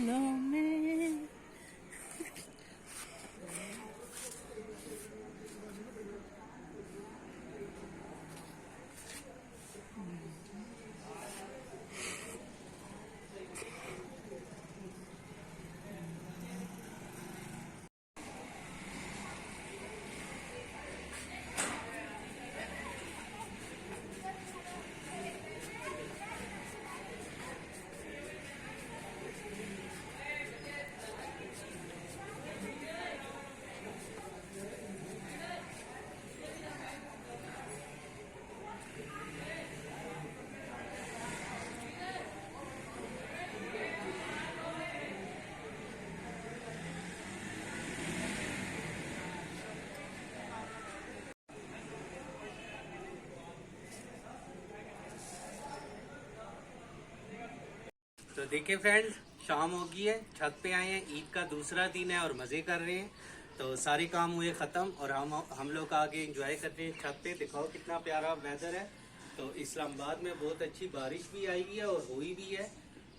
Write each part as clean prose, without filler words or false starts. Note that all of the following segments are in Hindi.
लो में तो देखिए फ्रेंड्स, शाम हो गई है, छत पे आए हैं, ईद का दूसरा दिन है और मज़े कर रहे हैं। तो सारे काम हुए ख़त्म और हम लोग आगे एंजॉय कर रहे हैं छत पे। दिखाओ कितना प्यारा वेदर है। तो इस्लामाबाद में बहुत अच्छी बारिश भी आई है और हुई भी है।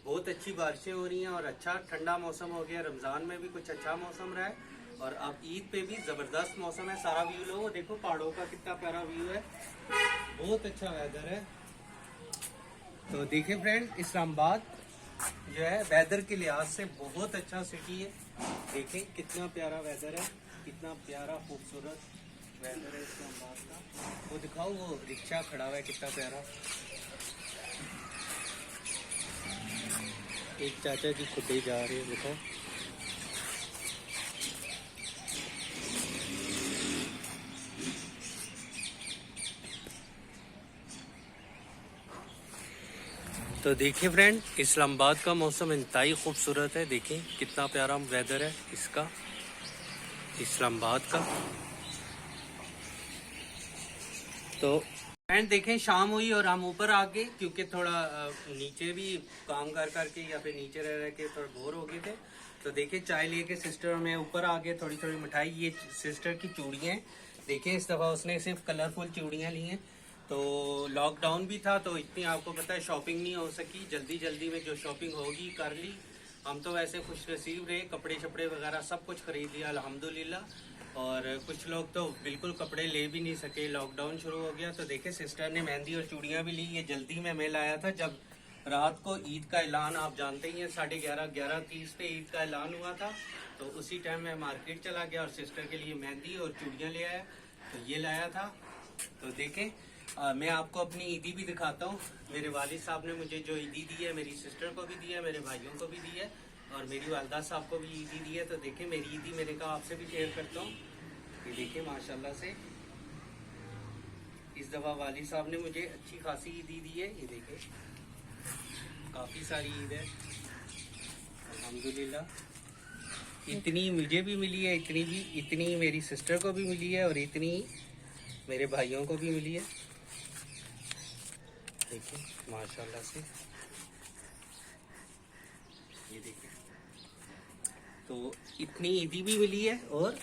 बहुत अच्छी बारिशें हो रही हैं और अच्छा ठंडा मौसम हो गया। रमज़ान में भी कुछ अच्छा मौसम रहा है और अब ईद पे भी ज़बरदस्त मौसम है। सारा व्यू लो, देखो पहाड़ों का कितना प्यारा व्यू है, बहुत अच्छा वेदर है। तो देखिए फ्रेंड्स, इस्लामाबाद जो है वेदर के लिहाज से बहुत अच्छा सिटी है। देखें कितना प्यारा वेदर है, कितना प्यारा खूबसूरत वेदर है इस्लामाबाद का। वो दिखाओ, वो रिक्शा खड़ा हुआ है कितना प्यारा। एक चाचा जी खुद ही जा रहे हैं, देखो। तो देखिए फ्रेंड, इस्लामाबाद का मौसम इंतहाई खूबसूरत है। देखिए कितना प्यारा वेदर है इसका, इस्लामाबाद का। तो फ्रेंड देखें, शाम हुई और हम ऊपर आ गए क्योंकि थोड़ा नीचे भी काम कर करके या फिर नीचे रह रह के थोड़ा बोर हो गए थे। तो देखिए चाय लेके सिस्टर में ऊपर आ गए, थोड़ी थोड़ी मिठाई। ये सिस्टर की चूड़ियाँ हैं। देखिए इस दफ़ा उसने सिर्फ कलरफुल चूड़ियाँ ली हैं। तो लॉकडाउन भी था तो इतनी आपको पता है शॉपिंग नहीं हो सकी। जल्दी जल्दी में जो शॉपिंग होगी कर ली। हम तो वैसे खुश नसीब रहे, कपड़े शपड़े वगैरह सब कुछ खरीद लिया अल्हम्दुलिल्लाह। और कुछ लोग तो बिल्कुल कपड़े ले भी नहीं सके, लॉकडाउन शुरू हो गया। तो देखे सिस्टर ने मेहंदी और चूड़ियाँ भी ली। ये जल्दी में मैं लाया था जब रात को ईद का ऐलान, आप जानते ही हैं 11:30 पे ईद का ऐलान हुआ था। तो उसी टाइम मैं मार्केट चला गया और सिस्टर के लिए मेहंदी और चूड़ियाँ ले आया। तो ये लाया था। तो देखें, मैं आपको अपनी ईदी भी दिखाता हूँ। मेरे वालिद साहब ने मुझे जो ईदी दी है, मेरी सिस्टर को भी दी है, मेरे भाइयों को भी दी है और मेरी वालदा साहब को भी ईदी दी है। तो देखें मेरी ईदी मैंने कहा आपसे भी शेयर करता हूँ। ये देखिए माशाल्लाह से इस दफ़ा वालिद साहब ने मुझे अच्छी खासी ईदी दी है। ये देखिए काफ़ी सारी ईद है अल्हम्दुलिल्लाह। इतनी मुझे भी मिली है, इतनी मेरी सिस्टर को भी मिली है और इतनी मेरे भाइयों को भी मिली है। देखिए माशाल्लाह से, ये देखिए। तो इतनी ईदी भी मिली है और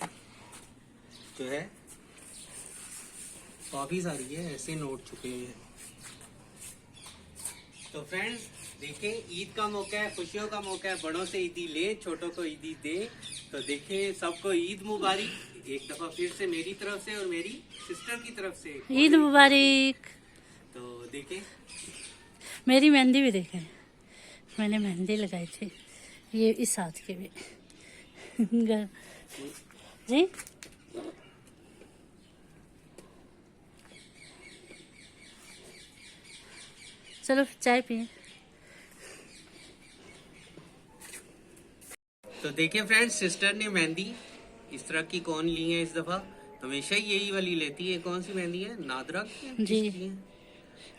जो है काफ़ी सारी है, ऐसे नोट छुपे हुए हैं। तो फ्रेंड्स देखें, ईद का मौका है, खुशियों का मौका है। बड़ों से ईदी ले, छोटों को ईदी दे। तो देखें सबको ईद मुबारक एक दफ़ा फिर से मेरी तरफ से और मेरी सिस्टर की तरफ से ईद मुबारक। तो देखें मेरी मेहंदी भी देखें, मैंने मेहंदी लगाई थी, ये इस हाथ के भी। जी चलो चाय पिए। तो देखिए फ्रेंड्स, सिस्टर ने मेहंदी इस तरह की कौन ली है इस दफ़ा। हमेशा यही वाली लेती है। कौन सी मेहंदी है? नादरा की? जी किसकी है?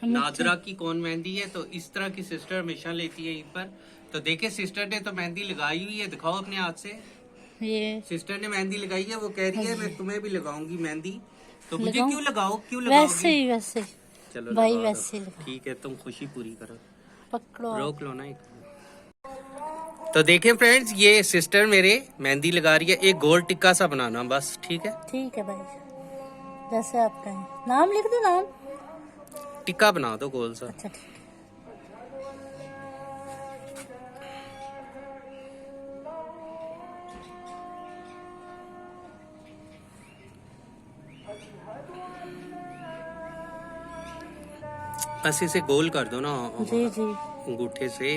नादरा की कौन मेहंदी है। तो इस तरह की सिस्टर हमेशा लेती है ईद पर। तो देखिए सिस्टर ने तो मेहंदी लगाई हुई है, दिखाओ अपने हाथ से। ये सिस्टर ने मेहंदी लगाई है, वो कह रही है मैं तुम्हें भी लगाऊंगी मेहंदी। तो मुझे लगाऊं? क्यों वैसे लगाओगी? ही वैसे चलो भाई, लगा वैसे दो, लगा। ठीक है, तुम खुशी पूरी करो। पकड़ो आप। रोक लो ना एक। तो देखिए फ्रेंड्स, ये सिस्टर मेरे मेहंदी लगा रही है। एक गोल टिक्का सा बनाना बस, ठीक है? ठीक है भाई, जैसे आप कहें। नाम लिख दो, नाम। टिक्का बना दो गोल सा। अच्छा ठीक है। बस इसे गोल कर दो ना जी जी अंगूठे से।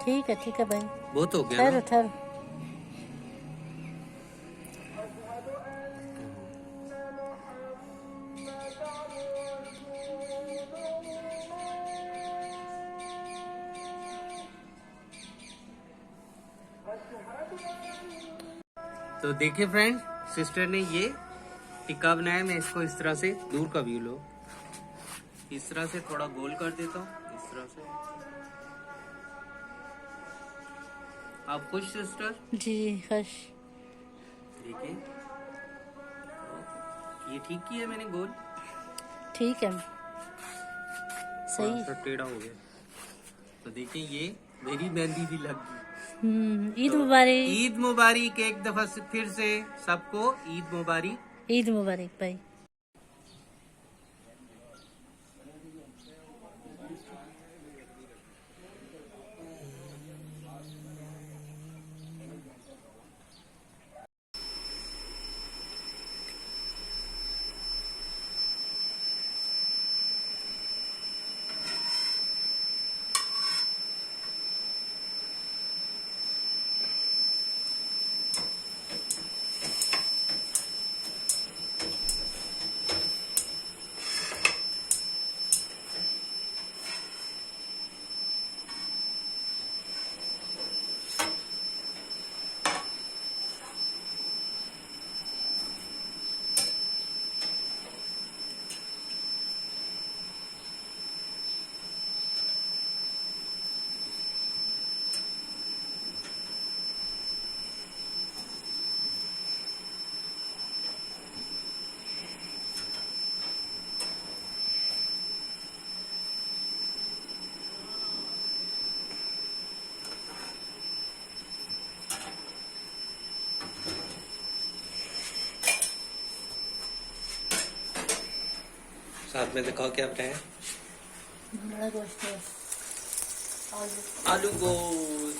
ठीक है भाई। बहुत हो गया ठहरो ना। ठहरो। तो देखिए फ्रेंड, सिस्टर ने ये टिक्का बनाया। मैं इसको इस तरह से दूर का व्यू लो, इस तरह से थोड़ा गोल कर देता हूँ, इस तरह से। आप खुश सिस्टर? जी खुश। देखिए ये ठीक किया मैंने गोल, ठीक है थोड़ा सही। सा टेढ़ा हो गया। तो देखिए ये मेरी मेहंदी भी लग गई। ईद तो मुबारक। ईद मुबारक एक दफा से फिर से सबको ईद मुबारक। ईद मुबारक भाई। साथ में दिखाओ क्या बनाया। बड़ा गोश्त है। आलू गोश्त।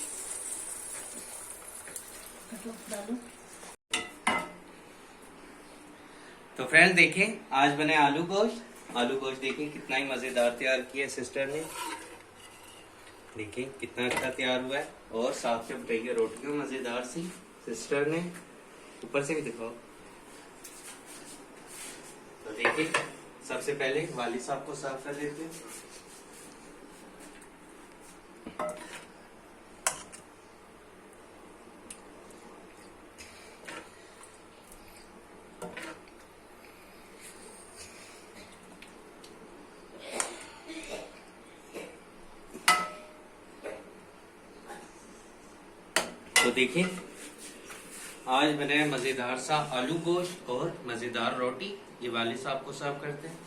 डालू। तो फ्रेंड देखें, आज बने आलू गोश्त। आलू गोश्त देखें कितना ही मजेदार तैयार किया सिस्टर ने। देखें कितना अच्छा तैयार हुआ है। और साथ में बताइए रोटियां मजेदार सी सिस्टर ने। ऊपर से भी दिखाओ। तो देखिए सबसे पहले वाली साहब को सर्व कर देते हैं। तो देखिए आज बने मजेदार सा आलू गोश्त और मजेदार रोटी। ये वाले साहब को सर्व करते हैं।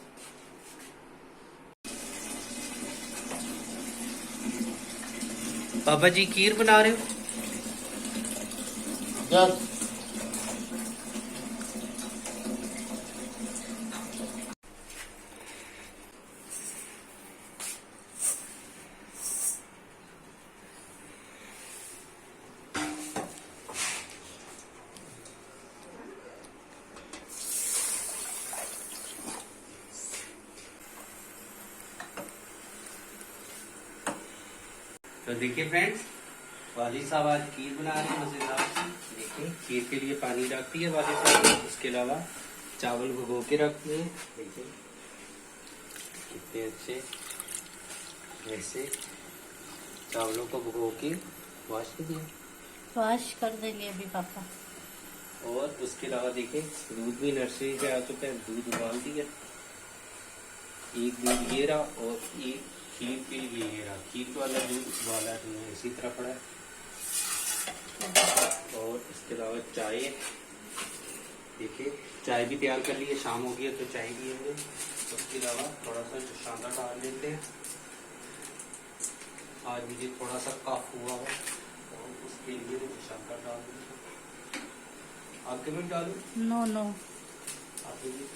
पापा जी खीर बना रहे हो? यस। तो देखिए फ्रेंड्स, वाली साहब आज खीर बना रहे हैं मजेदार सी। देखिए खीर के लिए पानी रखती है वाली साहब, उसके अलावा चावल भिगो के रखती है। देखिए कितने अच्छे ऐसे चावलों को भिगो के वॉश कर दिया। वॉश कर देंगे अभी पापा। और उसके अलावा देखिए दूध भी नर्सरी से आ चुका है, दूध उबाल दिया। एक दूध ये रहा और एक खीर के लिए ये रहा। खीर वाला दूध उबाला नहीं है, इसी तरह पड़ा है। और इसके अलावा चाय, देखिए चाय भी तैयार कर ली है। शाम हो गई है तो चाय पिएंगे। उसके अलावा थोड़ा सा शांता डाल देते हैं। आज मुझे थोड़ा सा कफ हुआ है और उसके लिए शांता डाल देते। आपके में डालू? No no. आपके लिए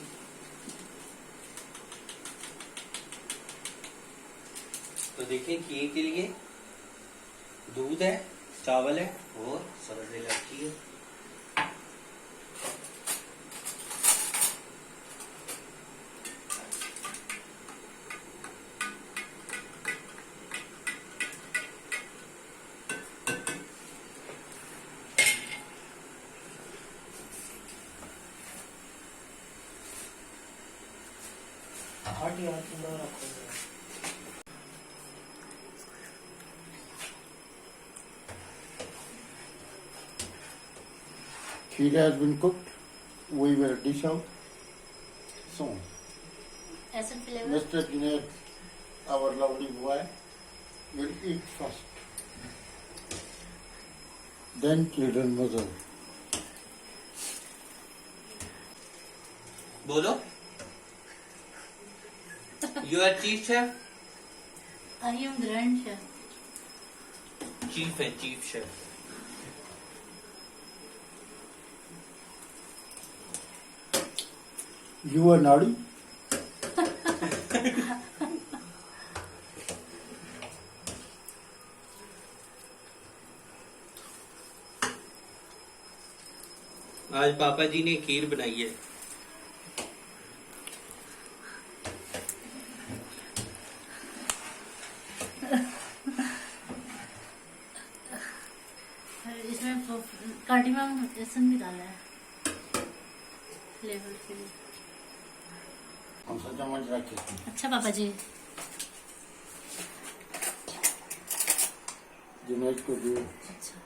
तो देखिए खीर के लिए दूध है, चावल है और सब्जी इलायची है। चाट यार पूरा रखो। Kheer has been cooked. We will dish out soon. ऐसा flavour Mr. Junaid, our lovely boy, will eat first. Then children mother. बोलो। You are chief chef? I am grand chef. Chief है, chief chef. You are naughty. आज पापा जी ने खीर बनाई है। इसमें कार्डिमम एसन भी डाला है फ्लेवर के लिए। हम सा चम्मच रखे थे। अच्छा पापा जी। जुनैद को दिए। अच्छा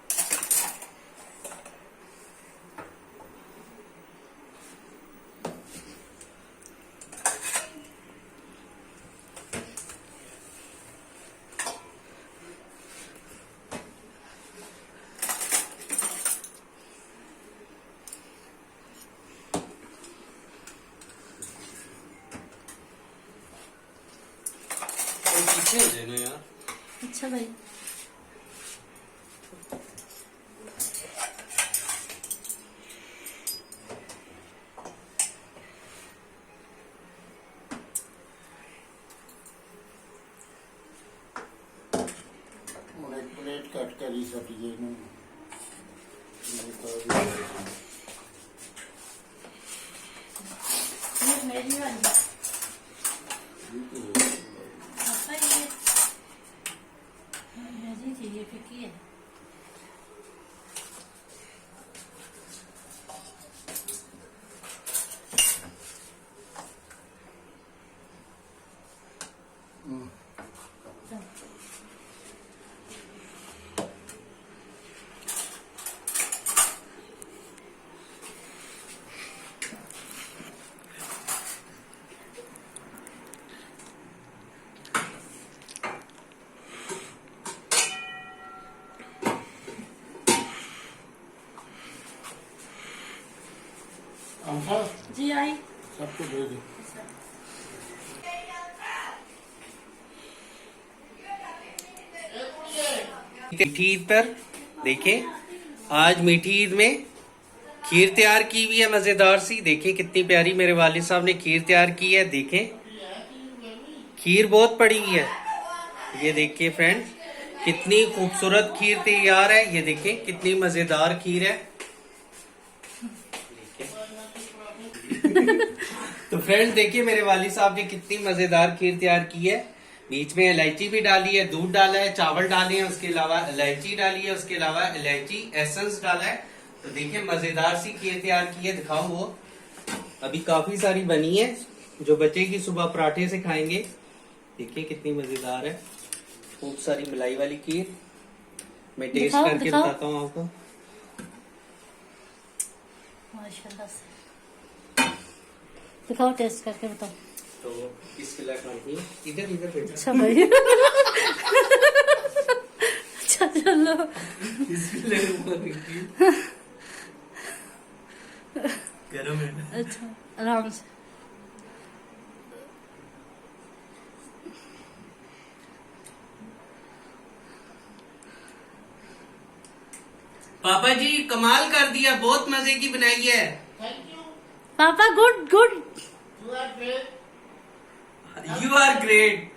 पीछे हो जाना यार। अच्छा भाई। उन्हें प्लेट कट करी सटिए नु। ये मेरी वाली पापा, ये मेरी थी, ये फिक्की है। अंसा जी आई। सबको दे दे। मीठी ईद पर देखें, आज मीठी ईद में खीर तैयार की हुई है मजेदार सी। देखें कितनी प्यारी मेरे वालिद साहब ने खीर तैयार की है। देखें खीर बहुत पड़ी हुई है। ये देखिए फ्रेंड्स, कितनी खूबसूरत खीर तैयार है। ये देखें कितनी मजेदार खीर है। तो फ्रेंड्स देखिए मेरे वालिद साहब ने कितनी मजेदार खीर तैयार की है। बीच में इलायची भी डाली है, दूध डाला है, चावल डाले हैं, उसके अलावा इलायची डाली है, उसके अलावा इलायची एसेंस डाला है। तो देखिए मजेदार सी खीर तैयार की है। दिखाऊं वो अभी काफी सारी बनी है जो बचेगी, सुबह पराठे से खाएंगे। देखिए कितनी मजेदार है, खूब सारी मलाई वाली खीर। मैं टेस्ट दिखाओ, करके दिखाओ। बताता हूँ आपको। माशाल्लाह से दिखाओ, टेस्ट करके बताओ। तो इसके लिए खाती है, इधर इधर बैठा। अच्छा भाई। अच्छा चलो। गरम है। अच्छा आराम से। पापा जी कमाल कर दिया, बहुत मजे की बनाई है। पापा good good. You are great.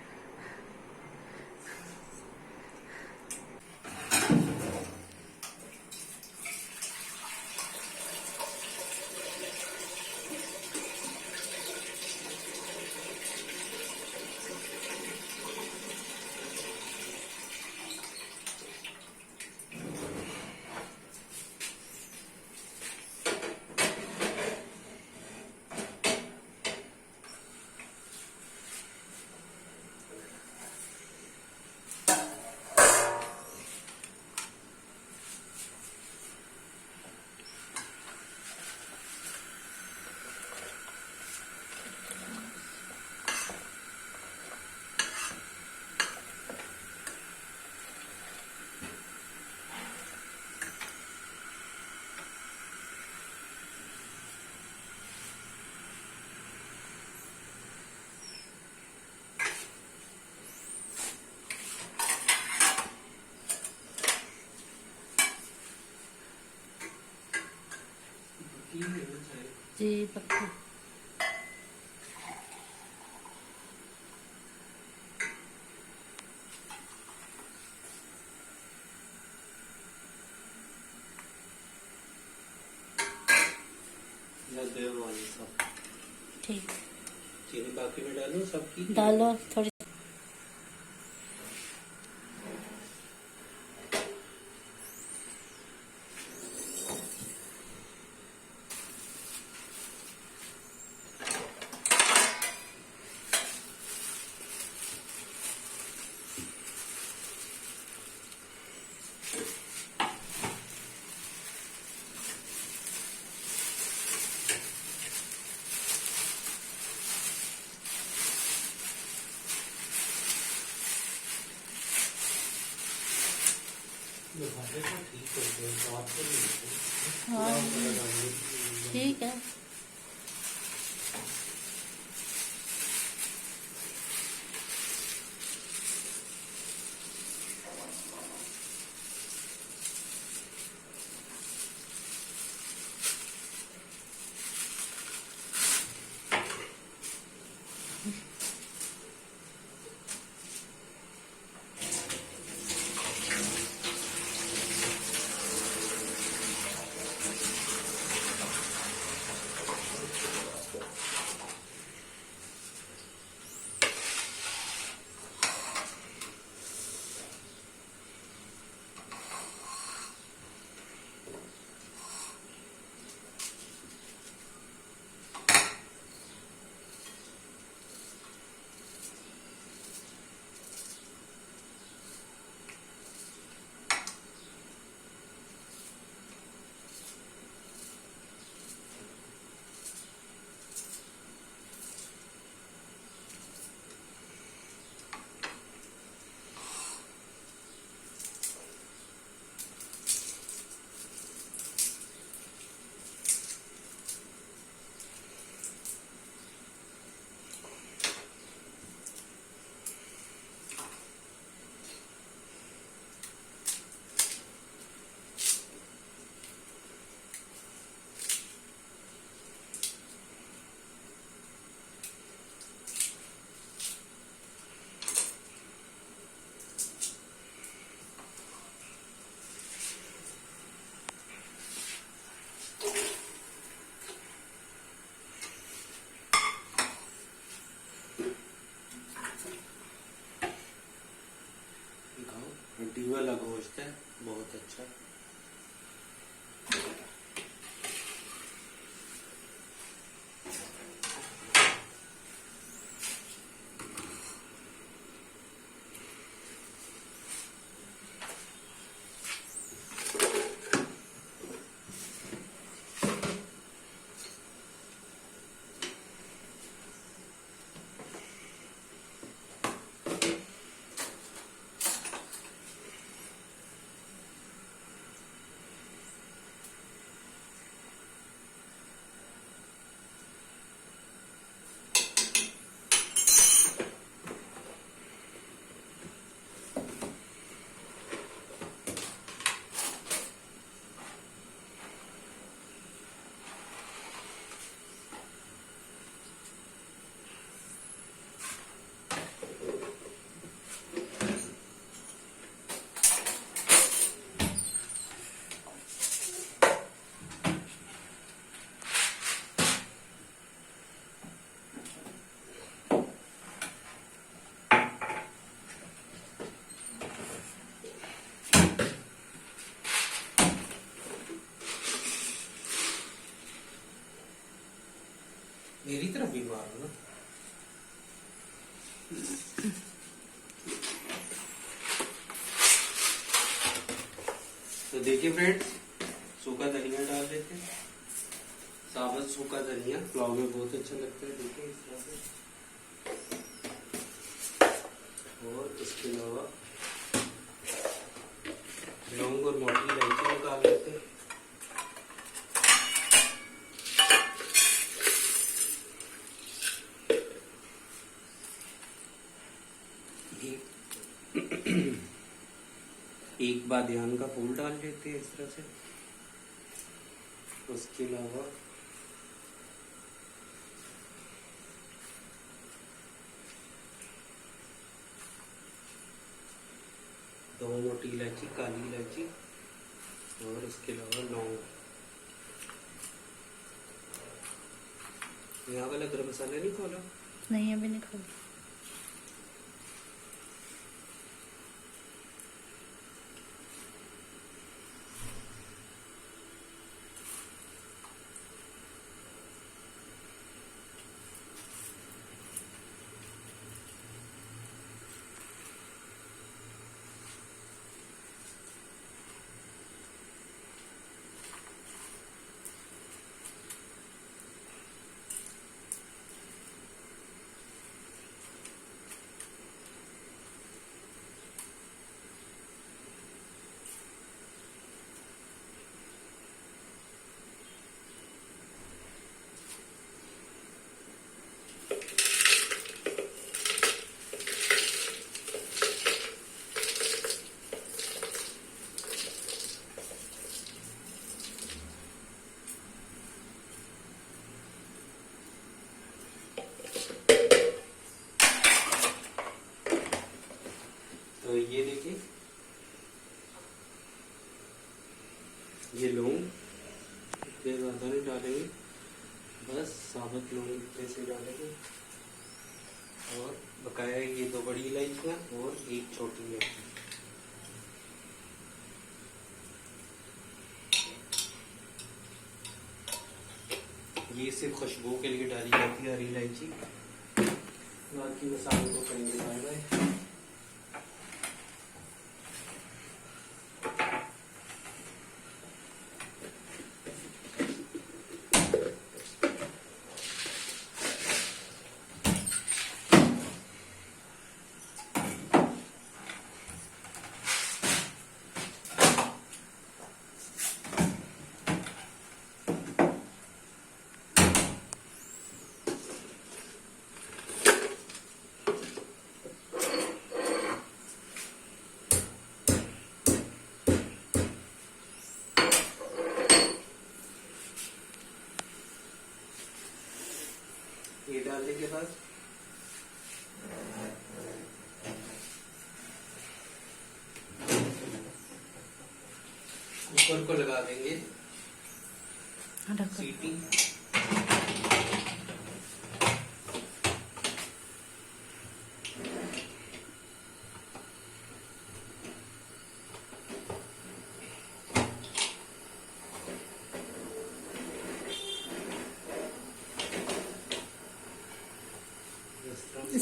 पक्की है ना चाय? जी पक्की। या देव वाली सब ठीक, चीनी बाकी में डालूं सबकी? डालो थोड़ी। ठीक होते हैं, स्वाद तो नहीं होते। हाँ ठीक है। हड्डी वाला गोश्त है, बहुत अच्छा। मेरी तरफ भी मारो ना। तो देखिए फ्रेंड्स, सूखा धनिया डाल देते हैं, साबुत सूखा धनिया पुलाव में बहुत अच्छा लगता है। देखिए इस तरह से, और इसके अलावा लौंग और मोटी इलायची निकाल लेते हैं। एक बादियान का फूल डाल लेते हैं इस तरह से। उसके अलावा 2 मोटी इलायची, काली इलायची और इसके अलावा लौंग। यहाँ वाला गरम मसाला नहीं खोला? नहीं अभी नहीं खोली। तो ये देखिए, ये लौंग इतने ज्यादा नहीं डालेंगे, बस साबुत लौंग इतने से डालेंगे और बकाया ये 2 बड़ी इलायचियाँ और 1 छोटी इलायची। ये सिर्फ खुशबू के लिए डाली जाती है हरी इलायची, बाकी मसालों को करेंगे बाय। ये डालने के बाद कुकर को लगा देंगे सीटी।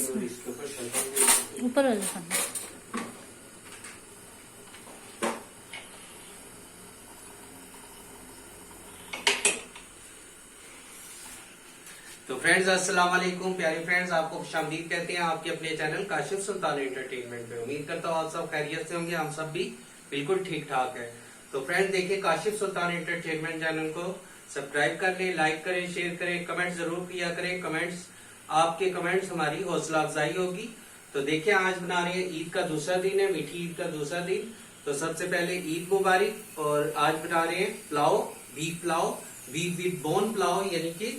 और इसके ऊपर शलजम ऊपर वाला खाना। तो फ्रेंड्स अस्सलाम वालेकुम, प्यारे फ्रेंड्स, आपको खुशामदीद कहते हैं आपके अपने चैनल काशिफ सुल्तान एंटरटेनमेंट में। उम्मीद करता हूँ आप सब खैरियत से होंगे, हम सब भी बिल्कुल ठीक ठाक है। तो फ्रेंड्स देखिए, काशिफ सुल्तान एंटरटेनमेंट चैनल को सब्सक्राइब कर लें, लाइक करें, शेयर करें, कमेंट जरूर किया करें। कमेंट्स, आपके कमेंट्स हमारी हौसला अफजाई होगी। तो देखिए, आज बना रहे हैं ईद का दूसरा दिन है, मीठी ईद का दूसरा दिन। तो सबसे पहले ईद मुबारक। और आज बना रहे हैं pulao, beef with bone pulao, यानी कि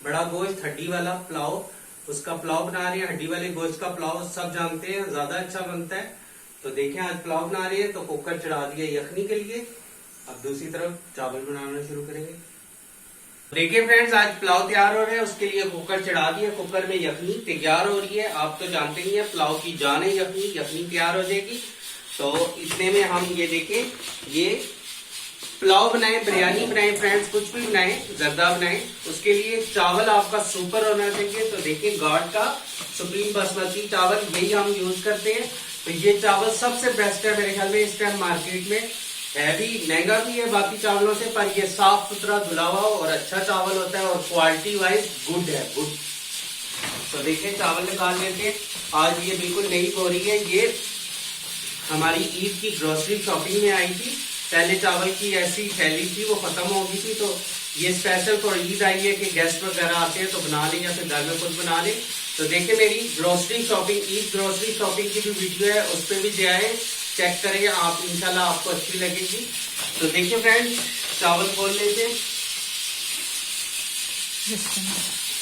बड़ा गोश्त हड्डी वाला पुलाव। उसका पुलाव बना रहे हैं, हड्डी वाले गोश्त का पुलाव सब जानते हैं ज्यादा अच्छा बनता है। तो देखें, आज पुलाव बना रहे हैं, तो कुकर चढ़ा दिया यखनी के लिए। अब दूसरी तरफ चावल बनाना शुरू करेंगे। देखिए फ्रेंड्स, आज पुलाव तैयार हो रहे हैं, उसके लिए कुकर चढ़ा दिया। कुकर में यखनी तैयार हो रही है। आप तो जानते ही हैं, पुलाव की जान है यखनी तैयार हो जाएगी। तो इतने में हम ये देखें, ये पुलाव बनाए, बिरयानी बनाए फ्रेंड्स, कुछ भी बनाए, जर्दा बनाए, उसके लिए चावल आपका सुपर होना चाहिए। तो देखिए, गॉड का सुप्रीम बासमती चावल, यही हम यूज करते हैं। तो ये चावल सबसे बेस्ट है मेरे ख्याल में इस टाइम मार्केट में। है भी महंगा भी है बाकी चावलों से, पर ये साफ सुथरा धुला हुआ और अच्छा चावल होता है और क्वालिटी वाइज गुड है, गुड। तो देखिए, चावल निकाल लेते हैं। आज ये बिल्कुल नई बोरी है, ये हमारी ईद की ग्रोसरी शॉपिंग में आई थी। पहले चावल की ऐसी थैली थी, वो खत्म हो गई थी। तो ये स्पेशल फॉर ईद आई है कि गेस्ट वगैरह आते हैं तो बना लें या फिर घर में खुद बना लें। तो देखिए, मेरी grocery shopping, Eid grocery shopping की जो वीडियो है उस पर भी जाए, चेक करें आप, इंशाल्लाह आपको अच्छी लगेगी। तो देखिए फ्रेंड्स, चावल खोल लेते हैं।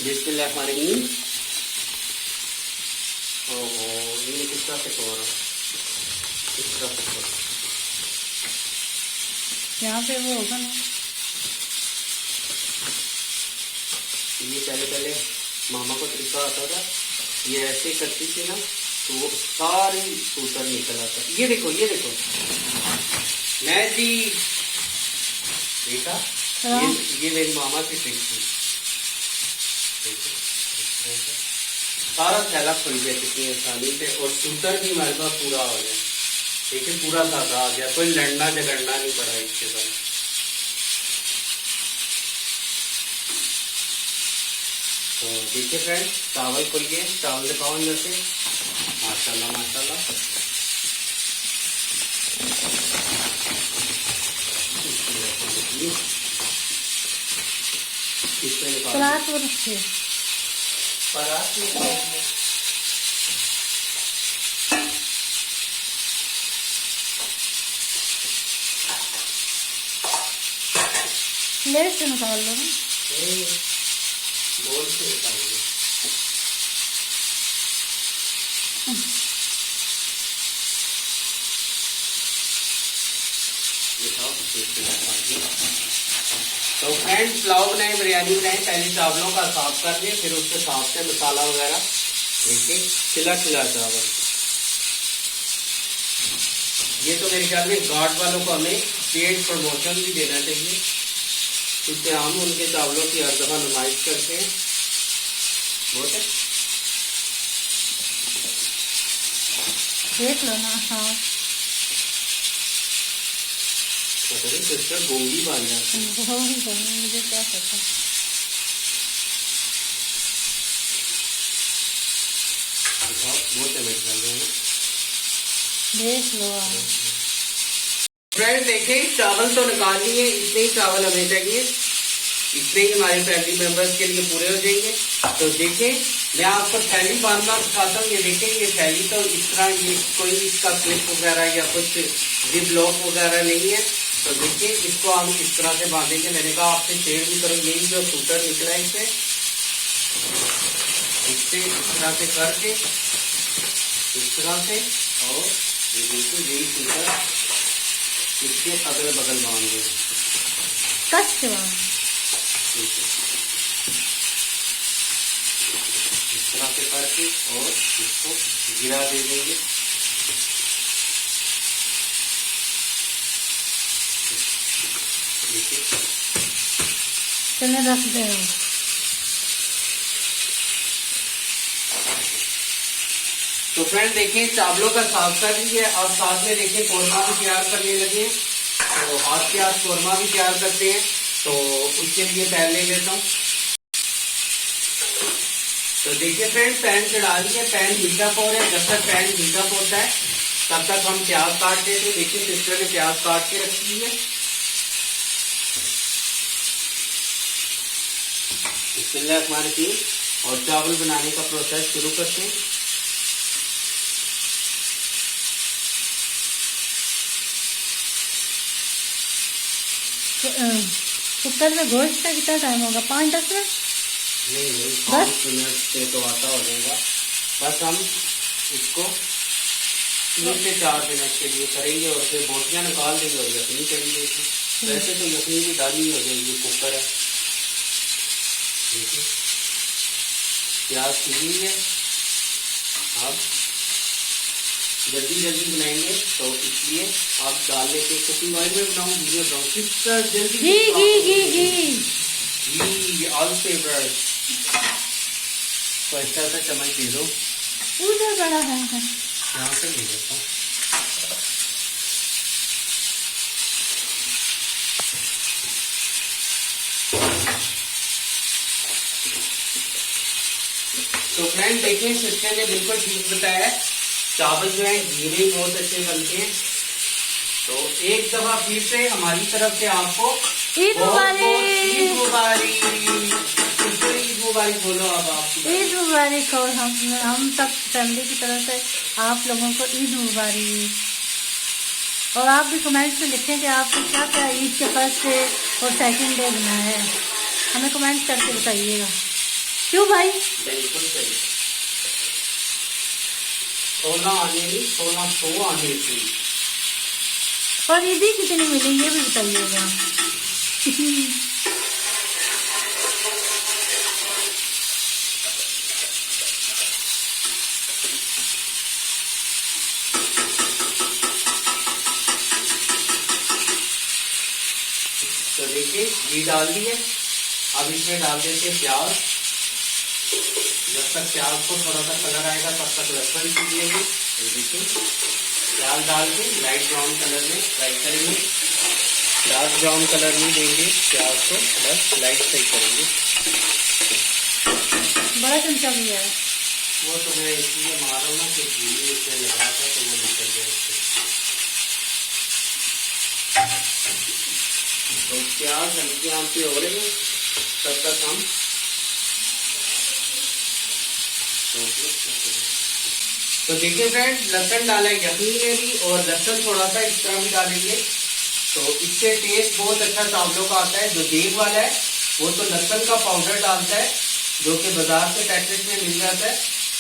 बिस्मिल्लाहिर्रहमानिर्रहीम। ओहो, ये किस तरह से खोल रहा है। इस तरह से करो। यहाँ पे वो होगा ना, ये पहले मामा को तरीका आता था, ये ऐसे करती थी ना तो वो सारी सूतर निकल आता। ये देखो मैं जी देखा, ये मेरी मामा की ट्रिक थी। देखो, सारा थैला खुल गया कितनी आसानी से, और सूतर भी हमारे पास पूरा हो गया। देखिए पूरा धागा आ गया, कोई लड़ना झगड़ना नहीं पड़ा इसके साथ। तो देखिए फ्रेंड, चावल खुल गए, चावल दिखाओ अंदर से। माशाल्लाह माशाल्लाह। इसमें निकाल परात वो रखिए। परात निकाल। लेट से निकाल लो ना। बोल से निकालेंगे। तो फ्रेंड्स, पुलाव बनाए, बिरयानी बनाए, पहले चावलों का साफ कर लिए, फिर उसके साफ से मसाला वगैरह। देखिए खिला खिला चावल। ये तो मेरे ख्याल में गार्ड वालों को हमें पेड प्रमोशन भी देना चाहिए, क्योंकि हम उनके चावलों की हर दफा नुमाइश करते हैं। बहुत है, देख लो ना। हाँ, सिस्टर गोंगी बन जाती है। मुझे क्या पता। बहुत है मेरे ख्याल में। देख लो आप। फ्रेंड देखें, चावल तो निकाल लिए, इतने ही चावल हमें चाहिए, इतने ही हमारे फैमिली मेंबर्स के लिए पूरे हो जाएंगे। तो देखें, मैं आपको थैली बांधना सिखाता हूँ। ये देखें, ये थैली तो इस तरह, ये कोई इसका क्लिप वगैरह या कुछ जिप लॉक वगैरह नहीं है। तो देखिए, इसको हम इस तरह से बांधेंगे। मैंने कहा आपसे शेयर भी करो, यही जो सूटर निकला है इससे इस तरह से करके इस तरह से, और ये देखिए यही सूटर इसके अगल बगल बांध देंगे। कस के बाद इस तरह से करके और इसको गिरा दे देंगे। चले रख दे। तो फ्रेंड देखिए, चावलों का साफ कर लीजिए। अब साथ में देखिए कोरमा भी तैयार करने लगे हैं। तो हाथ के हाथ कोरमा भी तैयार करते हैं, तो उसके लिए पैन ले लेता हूँ। तो देखिए फ्रेंड, पैन चढ़ा दिए, पैन हीटअप हो रहा है। जब तक पैन हीटअप होता है तब तक हम प्याज काट देते हैं। देखिए सिस्टर ने प्याज काट के रखी है। बिस्मिल्लाहिर्रहमानिर्रहीम। और चावल बनाने का प्रोसेस शुरू करते हैं। कुकर में गोश्त का कितना टाइम होगा? 5-10 मिनट? नहीं 5 मिनट से तो आता हो जाएगा। बस हम इसको 3 से 4 मिनट के लिए करेंगे, और फिर बोटियां निकाल देंगे और यखनी करेंगे। वैसे तो यखनी भी डाली हो जाएगी, कुकर है। देखिए प्याज सीधी है। अब जल्दी जल्दी बनाएंगे तो इसलिए आप डाल लेते। कुकिंग ऑयल में बनाऊँ, वीडियो बनाऊँ, सिस्टर जल्दी घी ऑल फेवरेट। तो ऐसा ऐसा चम्मच दे दो, उधर बड़ा है। यहाँ से ले लेता हूँ। तो फ्रेंड देखिए, सिस्टर ने बिल्कुल ठीक बताया। चावल जो है घी में बहुत अच्छे बनते हैं। तो एक दफा फिर से हमारी तरफ से आपको ईद मुबारक। ईद मुबारक। ईद मुबारक बोलो अब आप। ईद मुबारक। और हम सब फैमिली की तरफ से आप लोगों को ईद मुबारक। और आप भी कमेंट्स में लिखें कि आपको क्या क्या ईद के फर्स्ट डे और सेकंड डे बनाया है, हमें कमेंट करके बताइएगा। क्यों भाई? बिल्कुल सही। 16 आने 1600 आने चाहिए। और ईदी कितनी मिली ये भी बताइएगा। तो देखिए घी डाल दिए। अब इसमें डाल देते हैं प्याज। जब तक प्याज को थोड़ा सा कलर आएगा तब तक लहसुन कीजिएगा। तो देखिए प्याज डाल के लाइट ब्राउन कलर में फ्राई करेंगे। डार्क ब्राउन कलर नहीं देंगे प्याज को, बस लाइट फ्राई करेंगे। बड़ा चमचा भी है वो तो मैं इसलिए मार रहा हूँ ना कि घी इसमें लगा था तो वो निकल गया इससे। तो प्याज हल्की आंच पे हो रही है तब तक हम तो देखिए फ्रेंड लहसुन डाला है यखनी में भी और लहसुन थोड़ा सा इस तरह भी डालेंगे तो इससे टेस्ट बहुत अच्छा चावलों का आता है। जो देग वाला है वो तो लहसुन का पाउडर डालता है जो कि बाजार से पैकेट में मिल जाता है।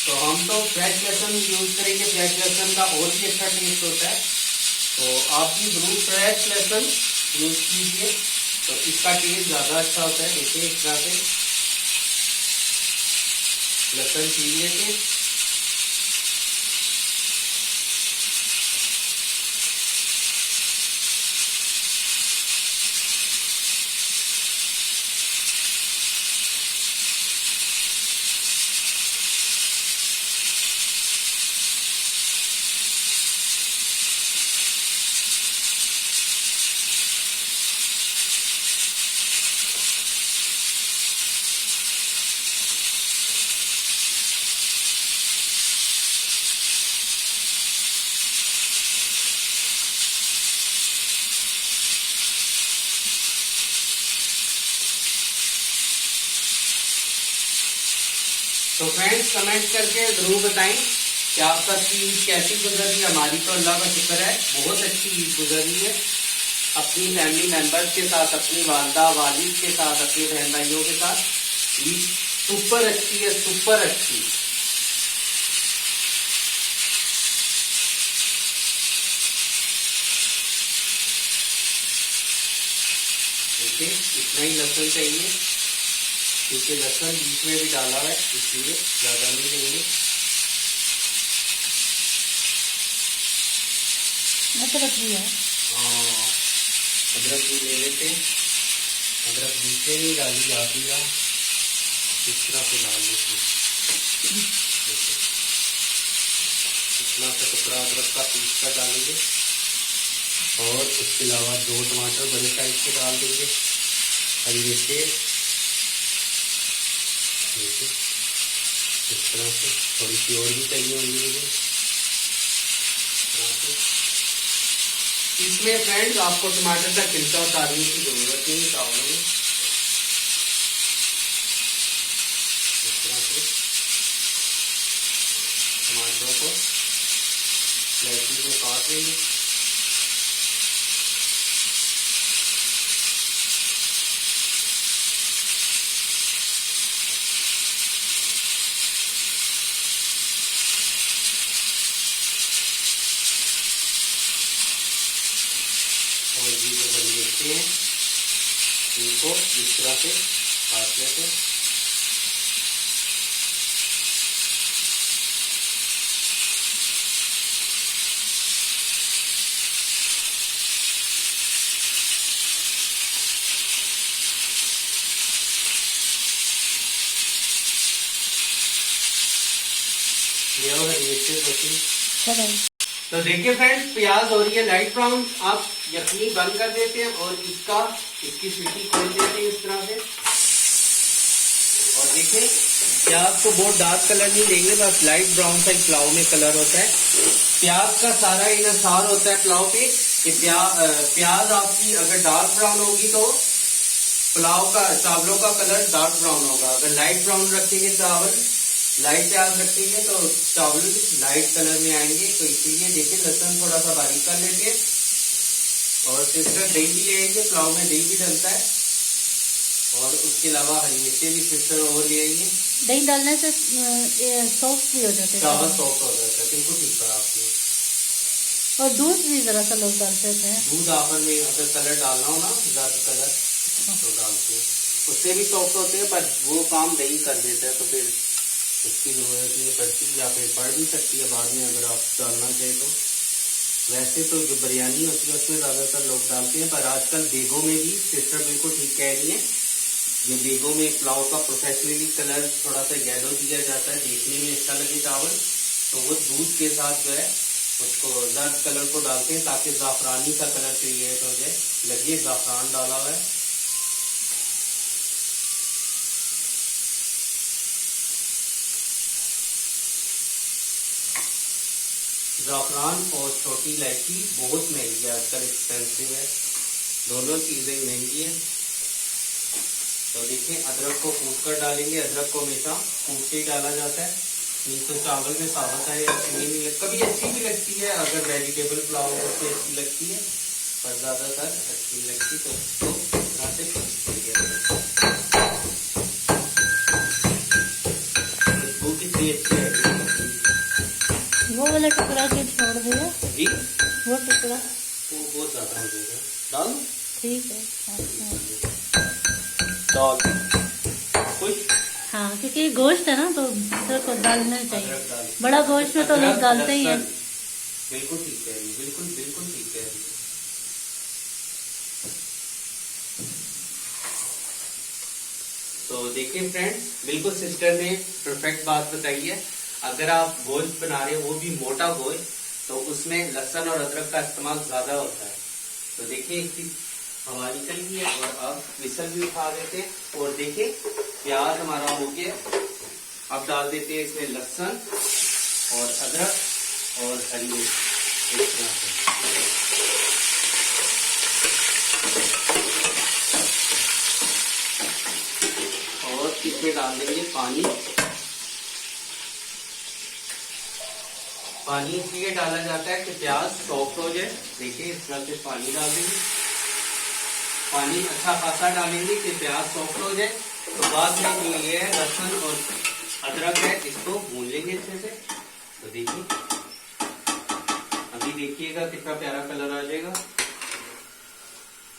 तो हम तो फ्रेश लहसुन यूज करेंगे। फ्रेश लहसुन का और भी अच्छा टेस्ट होता है। तो आप भी जरूर फ्रेश लहसुन यूज कीजिए तो इसका टेस्ट ज़्यादा अच्छा होता है। देखिए इस तरह से लहसुन छील लेते। तो फ्रेंड्स कमेंट करके ज़रूर बताएं कि आपका ईद कैसी गुजर रही है। हमारी तो अल्लाह का शुक्र है बहुत अच्छी ईद गुजर रही है। अपनी फैमिली मेंबर्स के साथ, अपनी वालदा वालिद के साथ, अपने बहन भाइयों के साथ ईद सुपर अच्छी है, सुपर अच्छी। देखिए इतना ही लहसुन चाहिए क्योंकि लहसुन बीच में भी डाला है इसलिए ज़्यादा नहीं देंगे। अदरक भी है। हाँ अदरक भी ले लेते हैं। अदरक बीच में नहीं डाली जाती है, इस तरह से डाल देते हैं। इतना सा टुकड़ा अदरक का पीस कर डालेंगे और उसके अलावा 2 टमाटर बड़े साइज के डाल देंगे। हरी मिर्ची इस तरह से थोड़ी सी और भी चाहिए होंगी मुझे। इसमें फ्रेंड्स आपको टमाटर का छिलका उतारने की जरूरत नहीं चावलों में। इस तरह से टमाटरों को स्लाइसिस में काट लेंगे। और ये जो हरी मिर्ची हैं इनको इस तरह से काट लेते हैं। ये और हरी मिर्ची होती है। तो देखिए फ्रेंड्स प्याज हो रही है लाइट ब्राउन। आप यखनी बंद कर देते हैं और इसकी सीटी खोल देते हैं इस तरह से। और देखिए प्याज को बहुत डार्क कलर नहीं देंगे, बस लाइट ब्राउन सा पुलाव में कलर होता है। प्याज का सारा इन्हसार होता है पुलाव पे कि प्याज आपकी अगर डार्क ब्राउन होगी तो पुलाव का चावलों का कलर डार्क ब्राउन होगा। अगर लाइट ब्राउन रखेंगे चावल, लाइट प्याज रखेंगे तो चावल लाइट कलर में आएंगे। तो इसीलिए देखिए लहसुन थोड़ा सा बारीक कर लेते हैं। और सिस्टर दही भी लेंगे, पुलाव में दही भी डलता है। और उसके अलावा हरी मिर्ची भी सिस्टर और ले आइए। दही डालने से सॉफ्ट भी हो जाते हैं, चावल सॉफ्ट हो जाता है। बिल्कुल ठीक कहा आपने। और दूध भी जरा सा लोग डालते थे। दूध आपन में अगर कलर डालना हो ना, ज्यादा कलर तो डालते हैं, उससे भी सॉफ्ट होते हैं, पर वो काम दही कर देता है, तो फिर उसकी जरूरत नहीं पड़ती, या फिर पड़ भी सकती है बाद में अगर आप डालना चाहें तो। वैसे तो जो बिरयानी होती है उसमें ज़्यादातर लोग डालते हैं, पर आजकल देगों में भी सिस्टर बिल्कुल ठीक कह रही है, ये देगों में पुलाव का प्रोफेशनली कलर थोड़ा सा येलो दिया जाता है, देखने में अच्छा लगे चावल, तो वो दूध के साथ जो है उसको डार्क कलर को डालते हैं ताकि ज़ाफ़रानी सा कलर क्रिएट हो जाए, लगे ज़ाफ़रान डाला हुआ है। ज़ाफ़रान और छोटी इलायची बहुत महंगी है आजकल, एक्सपेंसिव है, दोनों चीज़ें महंगी हैं। तो देखिए अदरक को कूट कर डालेंगे, अदरक को हमेशा कूट के ही डाला जाता है, नहीं तो चावल में साबुत है नहीं, कभी अच्छी भी लगती है अगर वेजिटेबल पुलाव हो तो अच्छी लगती है, पर ज़्यादातर अच्छी लगती तो उसको तरह से खुशबू कितनी अच्छी है। वो वाला टुकड़ा के छोड़ दिया जी, वो टुकड़ा वो बहुत ज़्यादा हो जाएगा, डाल ठीक है। डाल खुश। हाँ क्योंकि ये गोश्त है ना तो अदरक को डालना चाहिए, अदरक डाल, बड़ा गोश्त में तो लोग डालते ही हैं। बिल्कुल ठीक कह रही, बिल्कुल बिल्कुल ठीक कह रही। तो देखिए फ्रेंड्स, बिल्कुल सिस्टर ने परफेक्ट बात बताई है, अगर आप गोश्त बना रहे हो वो भी मोटा गोश्त, तो उसमें लहसुन और अदरक का इस्तेमाल ज्यादा होता है। तो देखिए इसकी हवा निकल गई है और अब विसल भी उठा देते हैं, और देखिए प्याज हमारा हो गया, अब डाल देते हैं इसमें लहसुन और अदरक और हरी मिर्च इस तरह से। और इसमें डाल देंगे पानी, पानी इसलिए डाला जाता है कि प्याज सॉफ्ट हो जाए। देखिए इस तरह से पानी डाल देंगे, पानी अच्छा खासा डालेंगे कि प्याज सॉफ्ट हो जाए, तो बाद में जो ये है लहसुन और अदरक है इसको भून लेंगे अच्छे से। तो देखिए अभी देखिएगा कितना प्यारा कलर आ जाएगा,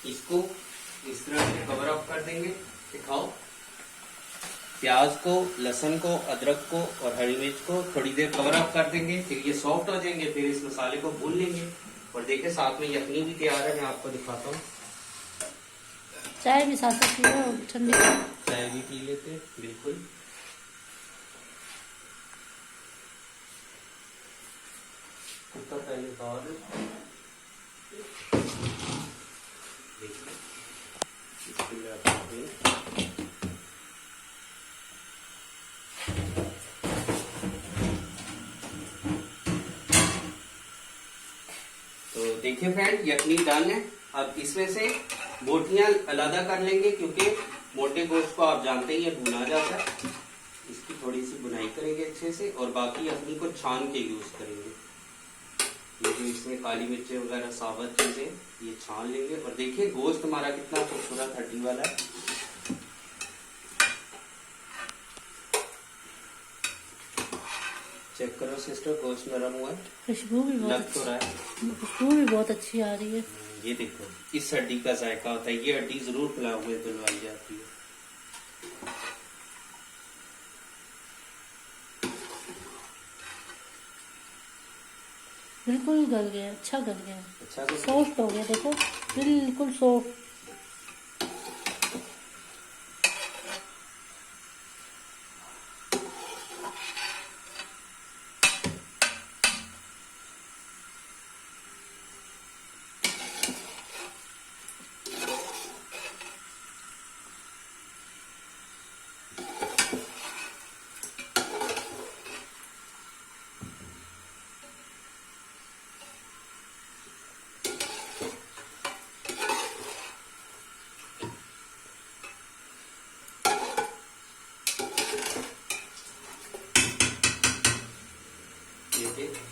इसको इस तरह से कवर अप कर देंगे। दिखाओ, प्याज को, लहसुन को, अदरक को और हरी मिर्च को थोड़ी देर कवर अप कर देंगे, फिर ये सॉफ्ट हो जाएंगे, फिर इस मसाले को भून लेंगे। और देखिए साथ में यखनी भी तैयार है, मैं आपको दिखाता हूँ। चाय भी साथ साथ पियो, ठंडी चाय भी पी लेते हैं, बिल्कुल। कुत्ता पहले बाद देखिए तो देखिए फ्रेंड, यखनी डन है। अब इसमें से बोटियां अलग कर लेंगे, क्योंकि मोटे गोश्त को आप जानते ही है भुना जाता है, इसकी थोड़ी सी बुनाई करेंगे अच्छे से, और बाकी यखनी को छान के यूज करेंगे। ये जो इसमें काली मिर्चें वगैरह साबुत चीजें ये छान लेंगे। और देखिए गोश्त हमारा कितना खूबसूरत हड्डी वाला है। चेक करो सिस्टर, गोश्त नरम हुआ है, खुशबू भी बहुत लग तो रहा है, खुशबू भी बहुत अच्छी आ रही है। ये देखो इस हड्डी का जायका होता है, ये हड्डी जरूर पुलाव में डलवाई जाती है। बिल्कुल गल गया, अच्छा गल गया, अच्छा तो सॉफ्ट हो गया, देखो बिल्कुल सॉफ्ट।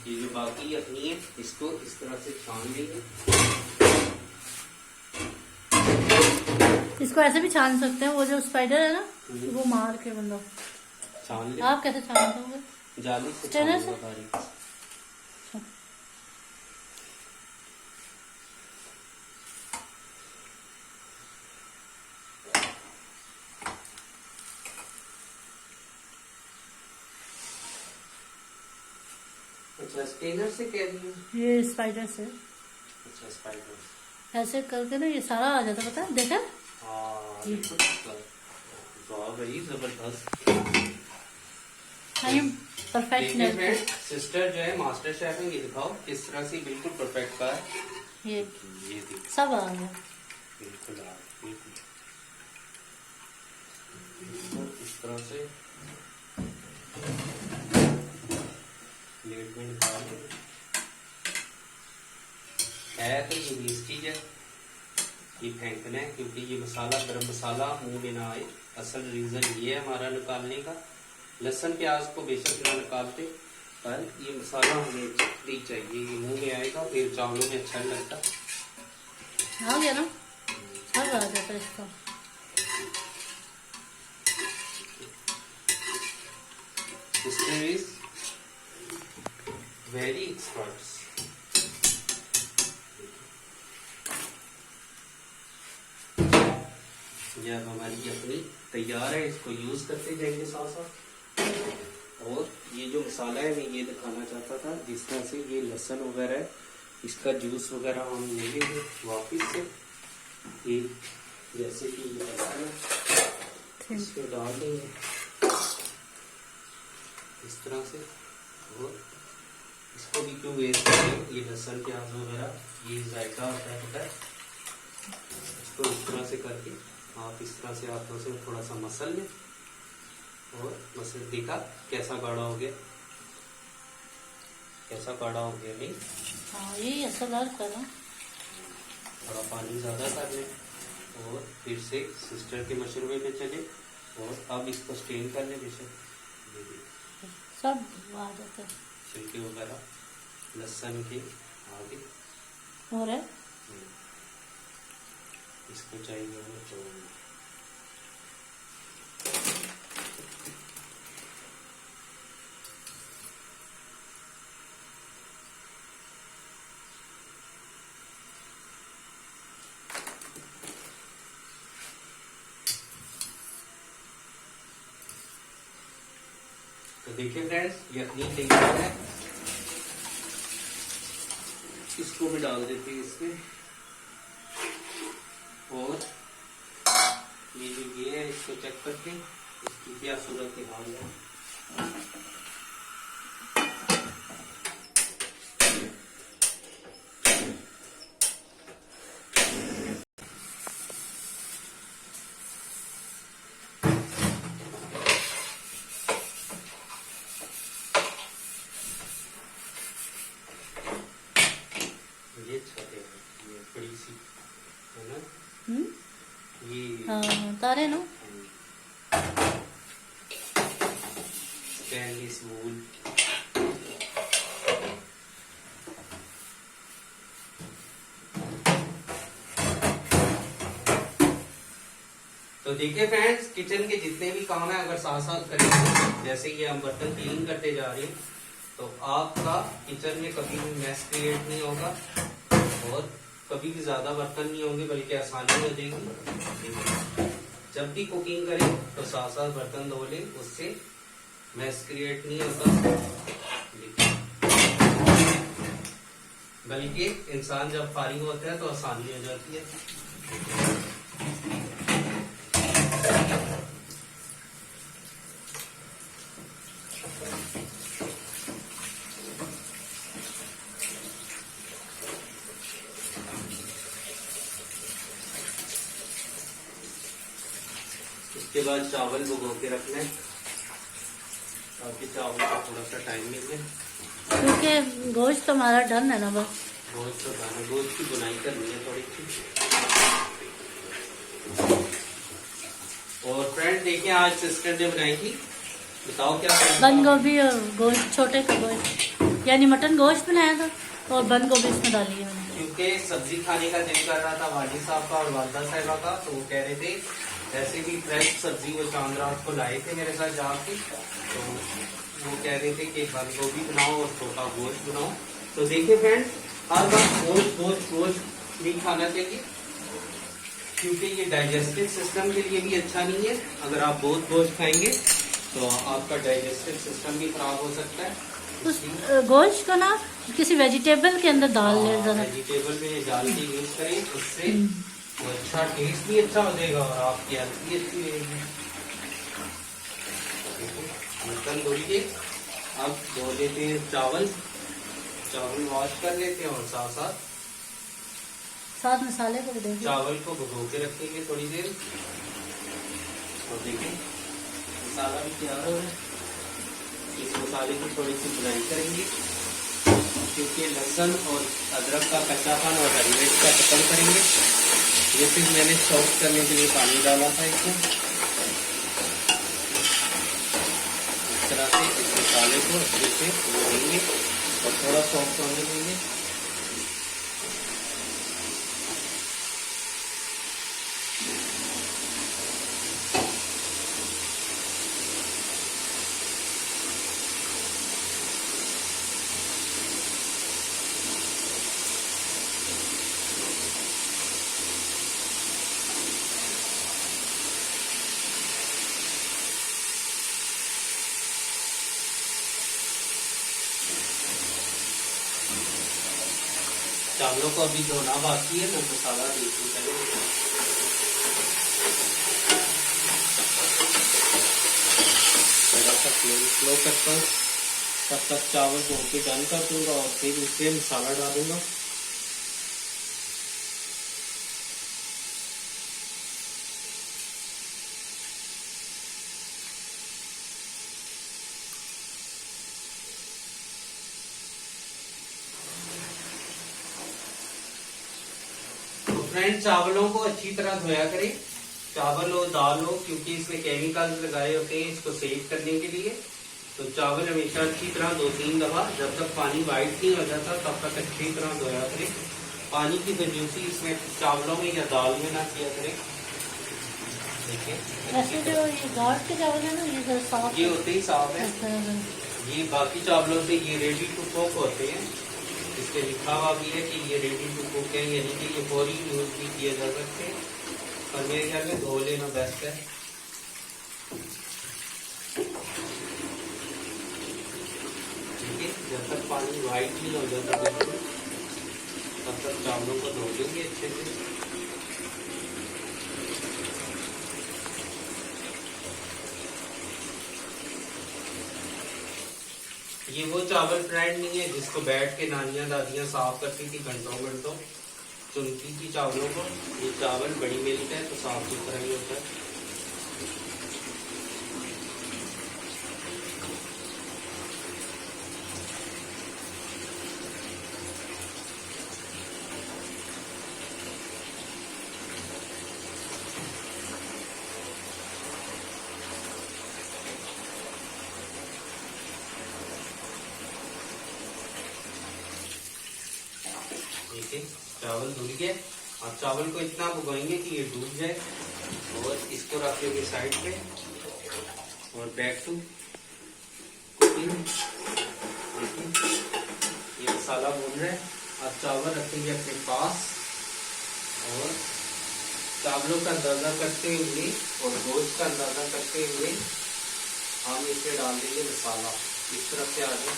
ये जो बाकी यखनी है इसको इस तरह से छान लेंगे। इसको ऐसे भी छान सकते हैं, वो जो स्पाइडर है ना वो मार के मतलब। छान ले, आप कैसे छान दोगे? जाली से स्टेनर से? छानूंगा बारीक। अच्छा स्टेनर से कह रही है? ये स्पाइडर से अच्छा स्पाइडर ऐसे करके ना ये सारा आ जाता, पता है, देखा? हाँ वाह भाई जबरदस्त। Perfect nail. सिस्टर जो है मास्टर शेफ है, ये दिखाओ किस तरह से बिल्कुल परफेक्ट का है। ये देखो सब आ गया। बिल्कुल बिल्कुल इस तरह से प्लेट में निकाल है। तो ये वेस्ट चीज है, ये फेंकना है, क्योंकि ये मसाला गरम मसाला मुंह में ना आए। असल रीजन ये है हमारा निकालने का। लहसुन प्याज को बेशक ना निकालते, पर ये मसाला हमें नहीं चाहिए, ये मुंह में आएगा फिर चावलों में अच्छा नहीं लगता। आ गया ना, सब आ जाता है इसका। Sister is very expert. जब हमारी अपनी तैयार है, इसको यूज करते जाएंगे साथ साथ। और ये जो मसाला है मैं ये दिखाना चाहता था, जिस तरह से ये लहसुन वगैरह है, इसका जूस वगैरह हम ले लेंगे वापिस से। ये जैसे कि ये लहसुन है, इसको डाल देंगे इस तरह से। और इसको भी क्यों वेस्ट करें, ये लहसुन प्याज वगैरह ये जायका होता है, पता है। इसको इस तरह से करके आप इस तरह से हाथों से थोड़ा सा मसल लें। और मसल देखा कैसा गाढ़ा हो गया, कैसा गाढ़ा हो गया नहीं। हाँ ये असरदार करो, थोड़ा पानी ज़्यादा कर लें। और फिर से सिस्टर के मशरूबे पे चले और अब इसको स्टेन कर लें। बेशक सब आ जाता है, छिलके वगैरह लहसुन के आगे और है। इसको चाहिए हमें चौल। तो देखिए फ्रेंड्स, यखनी तैयार है। इसको भी डाल देते हैं इसमें। और ये जो ये है, इसको चेक करके इसकी क्या सूरत हाल है। ये छोटे हैं, ये बड़ी सी है ना, ये हाँ तारे ना। स्टेनलेस वूल। तो देखिए फ्रेंड्स, किचन के जितने भी काम है अगर साथ साथ करेंगे, जैसे ये हम बर्तन क्लीन करते जा रहे हैं, तो आपका किचन में कभी भी मैस क्रिएट नहीं होगा और कभी भी ज्यादा बर्तन नहीं होंगे, बल्कि आसानी हो जाएगी। जब भी कुकिंग करें तो साथ साथ बर्तन धो लें, उससे मैस क्रिएट नहीं होता, बल्कि इंसान जब फारिग होता है तो आसानी हो जाती है। उसके बाद चावल भिगो के रखना है ताकि चावल को थोड़ा सा टाइम मिले, क्योंकि गोश्त हमारा डन है ना। बस गोश्त तो खाना, गोश्त की बुनाई करनी है थोड़ी सी। और फ्रेंड देखिए, आज सिस्टर ने बनाई थी, बताओ क्या बंद गोभी और गोश्त, छोटे का गोश्त यानी मटन गोश्त बनाया था और बंद गोभी इसमें डाली है मैंने। क्योंकि सब्जी खाने का दिल कर रहा था वाली साहब का और वालदा साहिबा का, तो वो कह रहे थे ऐसे भी फ्रेश सब्जी वो चांद रात को लाए थे मेरे साथ जाके, तो वो कह रहे थे कि बंद गोभी बनाओ और छोटा गोश्त बनाओ। तो देखिए फ्रेंड्स, हर बार गोश्त गोश्त गोश्त नहीं खाना चाहिए, क्योंकि ये डाइजेस्टिव सिस्टम के लिए भी अच्छा नहीं है। अगर आप बहुत गोश्त खाएंगे तो आपका डाइजेस्टिव सिस्टम भी खराब हो सकता है। उस गोश्त को ना किसी वेजिटेबल के अंदर डाल ले जरा। वेजिटेबल में डाल के यूज करें, उससे वो अच्छा टेस्ट भी अच्छा हो जाएगा और आपकी हेल्थ भी अच्छी रहेगी। मटन धो लीजिए। अब धो लेते हैं चावल वॉश कर लेते हैं और साथ साथ मसाले को भी देंगे। चावल को भिगो के रखेंगे थोड़ी देर। और देखिए मसाला भी तैयार हो रहा है। इस मसाले की थोड़ी सी भुनाई करेंगे, क्योंकि लहसुन और अदरक का कच्चापन और हरी मिर्च का खत्म करेंगे। ये फिर मैंने सॉफ्ट करने के लिए पानी डाला था इसमें। इस तरह से इस मसाले को अच्छे से भूनेंगे और थोड़ा सॉफ्ट होने देंगे। चावलों को अभी धोना बाकी है, मैं मसाला देखूँ पहले। थोड़ा सा फ्लेम स्लो करता हूँ, तब तक चावल धो के डन कर दूंगा और फिर उसमें मसाला डालूंगा। फ्रेंड, चावलों को अच्छी तरह धोया करें, चावल हो दाल हो, क्योंकि इसमें केमिकल्स लगाए होते हैं इसको सेव करने के लिए। तो चावल हमेशा अच्छी तरह 2-3 दफा, जब तक पानी वाइट नहीं हो जाता तब तक अच्छी तरह धोया करें। पानी की कंजूसी इसमें चावलों में या दाल में ना किया करें। देखिए ऐसे जो ये घाट के चावल है ना, ये साफ, ये होते ही साफ है। ये बाकी चावलों से ये रेडी टू कुक होते हैं। इसके लिखा हुआ भी है कि ये रेडी टू कुक है, यानी कि ये फौरी यूज भी किए जा सकते हैं, पर मेरे ख्याल में धो लेना बेस्ट है। ठीक है, जब तक पानी वाइट नहीं हो जाता बिल्कुल, तब तक चावलों को धो लेंगे अच्छे से। ये वो चावल फ्रेंड नहीं है जिसको बैठ के नानियां दादियां साफ करती थी घंटों चुनती थी चावलों को। ये चावल बड़ी मिलता है तो साफ सुथरा ही होता है। देखिए चावल धुल गए। अब चावल को इतना भुगाएंगे कि ये डूब जाए और इसको रख देंगे साइड पे और बैक टू कुकिंग। ये मसाला भून रहा है। अब चावल रखेंगे अपने पास और चावलों का अंदाजा करते हुए और गोश्त का अंदाजा करते हुए हम इसमें डाल देंगे मसाला। इस तरफ से आ जाए।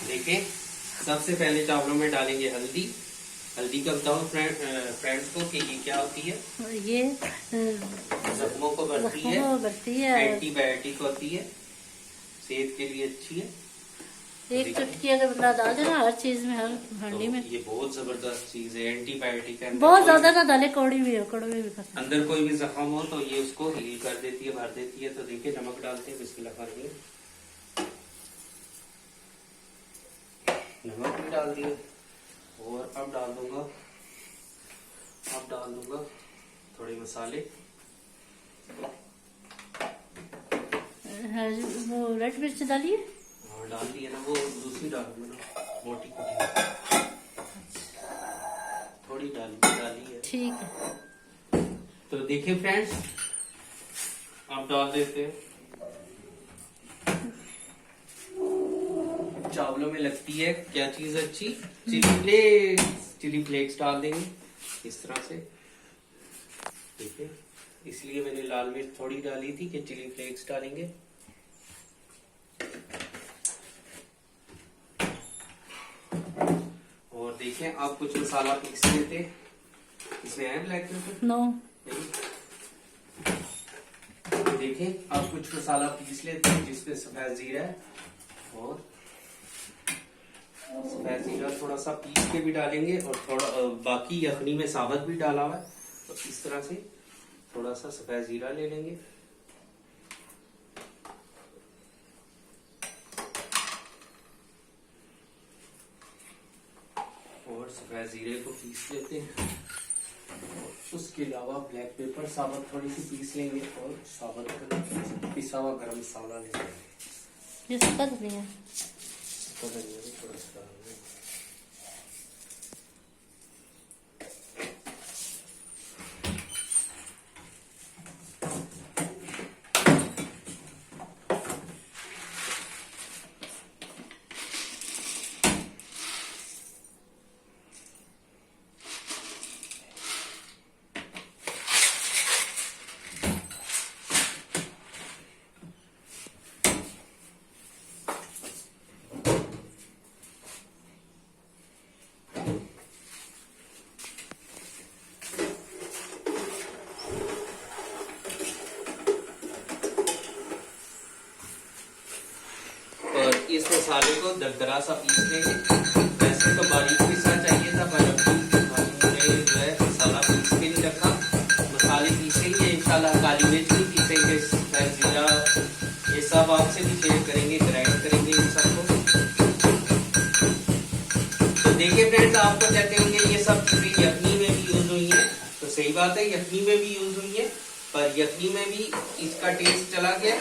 देखिए सबसे पहले चावलों में डालेंगे हल्दी। हल्दी का बताओ फ्रेंड्स को कि ये क्या होती है। ये जख्मों को भरती है, एंटीबायोटिक होती है, सेहत के लिए अच्छी है। एक चुटकी अगर बंदा डाल दे ना हर चीज में, हर हांडी में, ये बहुत जबरदस्त चीज है, एंटीबायोटिक है। बहुत ज्यादा ना डाले, कौड़ी भी हो, कड़वे भी खत्म। अंदर कोई भी जख्म हो तो ये उसको हील कर देती है, भर देती है। तो देखिए नमक डालते हैं, बिस्मिल्लाह करेंगे। नमक भी डाल दिए और अब डाल दूंगा थोड़े मसाले। वो रेड मिर्च डालिए। और डाल दिए ना, वो दूसरी डालूंगा ना, मोटी कुटी थोड़ी डाली है। ठीक है, तो देखिए फ्रेंड्स आप डाल देते हैं। चावलों में लगती है क्या चीज अच्छी, चिली फ्लेक्स डाल देंगे। इस तरह से, ठीक है। इसलिए मैंने लाल मिर्च थोड़ी डाली थी कि चिली फ्लेक्स डालेंगे। और देखें आप कुछ मसाला पीस लेते, इसमें है ब्लैक पेपर? नो। देखें आप कुछ मसाला पीस लेते हैं जिसमें सफेद जीरा है, और सफेद जीरा थोड़ा सा पीस के भी डालेंगे, और थोड़ा बाकी यखनी में साबुत भी डाला हुआ है, तो इस तरह से थोड़ा सा सफेद जीरा ले लेंगे। और सफेद जीरे को पीस लेते हैं, और उसके अलावा ब्लैक पेपर साबुत थोड़ी सी पीस लेंगे, और साबुत पिसा हुआ गरम मसाला ले लेंगे। ये सूखा धनिया, सूखा धनिया भी थोड़ा सा डालेंगे। इस मसाले को दरदरा सा पीस लेंगे। वैसे तो बारीक पीसना चाहिए था, पर हमने जो है मसाला पीस के नहीं रखा। मसाले पीसेंगे इंशाल्लाह, काली मिर्च भी पीसेंगे, जीरा, ये सब आपसे भी शेयर करेंगे, ग्राइंड करेंगे इन सबको। तो देखिए फ्रेंड्स, आपको क्या कहेंगे, ये सब चीजें यखनी में भी यूज हुई है, तो सही बात है यखनी में भी यूज हुई है, पर यखनी में भी इसका टेस्ट चला गया।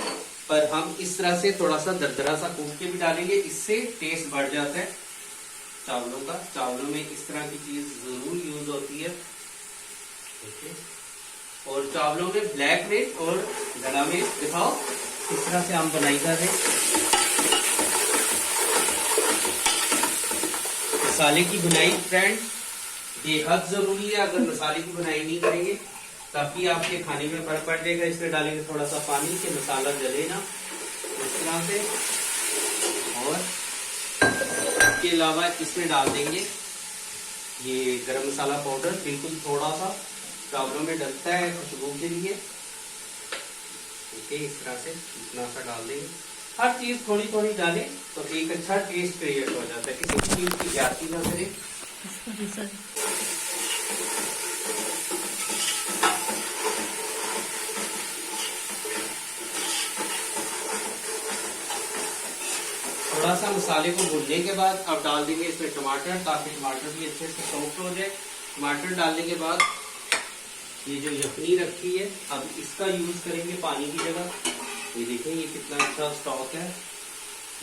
पर हम इस तरह से थोड़ा सा दरदरा सा कूट के भी डालेंगे, इससे टेस्ट बढ़ जाता है चावलों का। चावलों में इस तरह की चीज जरूर यूज होती है, ठीक है। और चावलों में ब्लैक मिर्च और गला मिर्च दिखाओ इस तरह से हम बनाई कर रहे हैं। मसाले की बुनाई फ्रेंड बेहद जरूरी है। अगर मसाले की बुनाई नहीं करेंगे तभी आपके खाने में फर्क पड़ जाएगा। इसमें डालेंगे थोड़ा सा पानी कि मसाला जले ना, इस तरह से। और इसके अलावा इसमें डाल देंगे ये गरम मसाला पाउडर, बिल्कुल थोड़ा सा चावलों में डलता है खुशबू के लिए, ठीक है। इस तरह से इतना सा डाल देंगे। हर चीज थोड़ी थोड़ी डालें तो एक अच्छा टेस्ट क्रिएट हो जाता है। किसी भी चीज की ज्यादती ना करें। थोड़ा सा मसाले को भूनने के बाद अब डाल देंगे इसमें टमाटर, ताकि टमाटर भी अच्छे से सॉफ्ट हो जाए। टमाटर डालने के बाद ये जो यखनी रखी है अब इसका यूज करेंगे पानी की जगह। ये देखें ये कितना अच्छा स्टॉक है,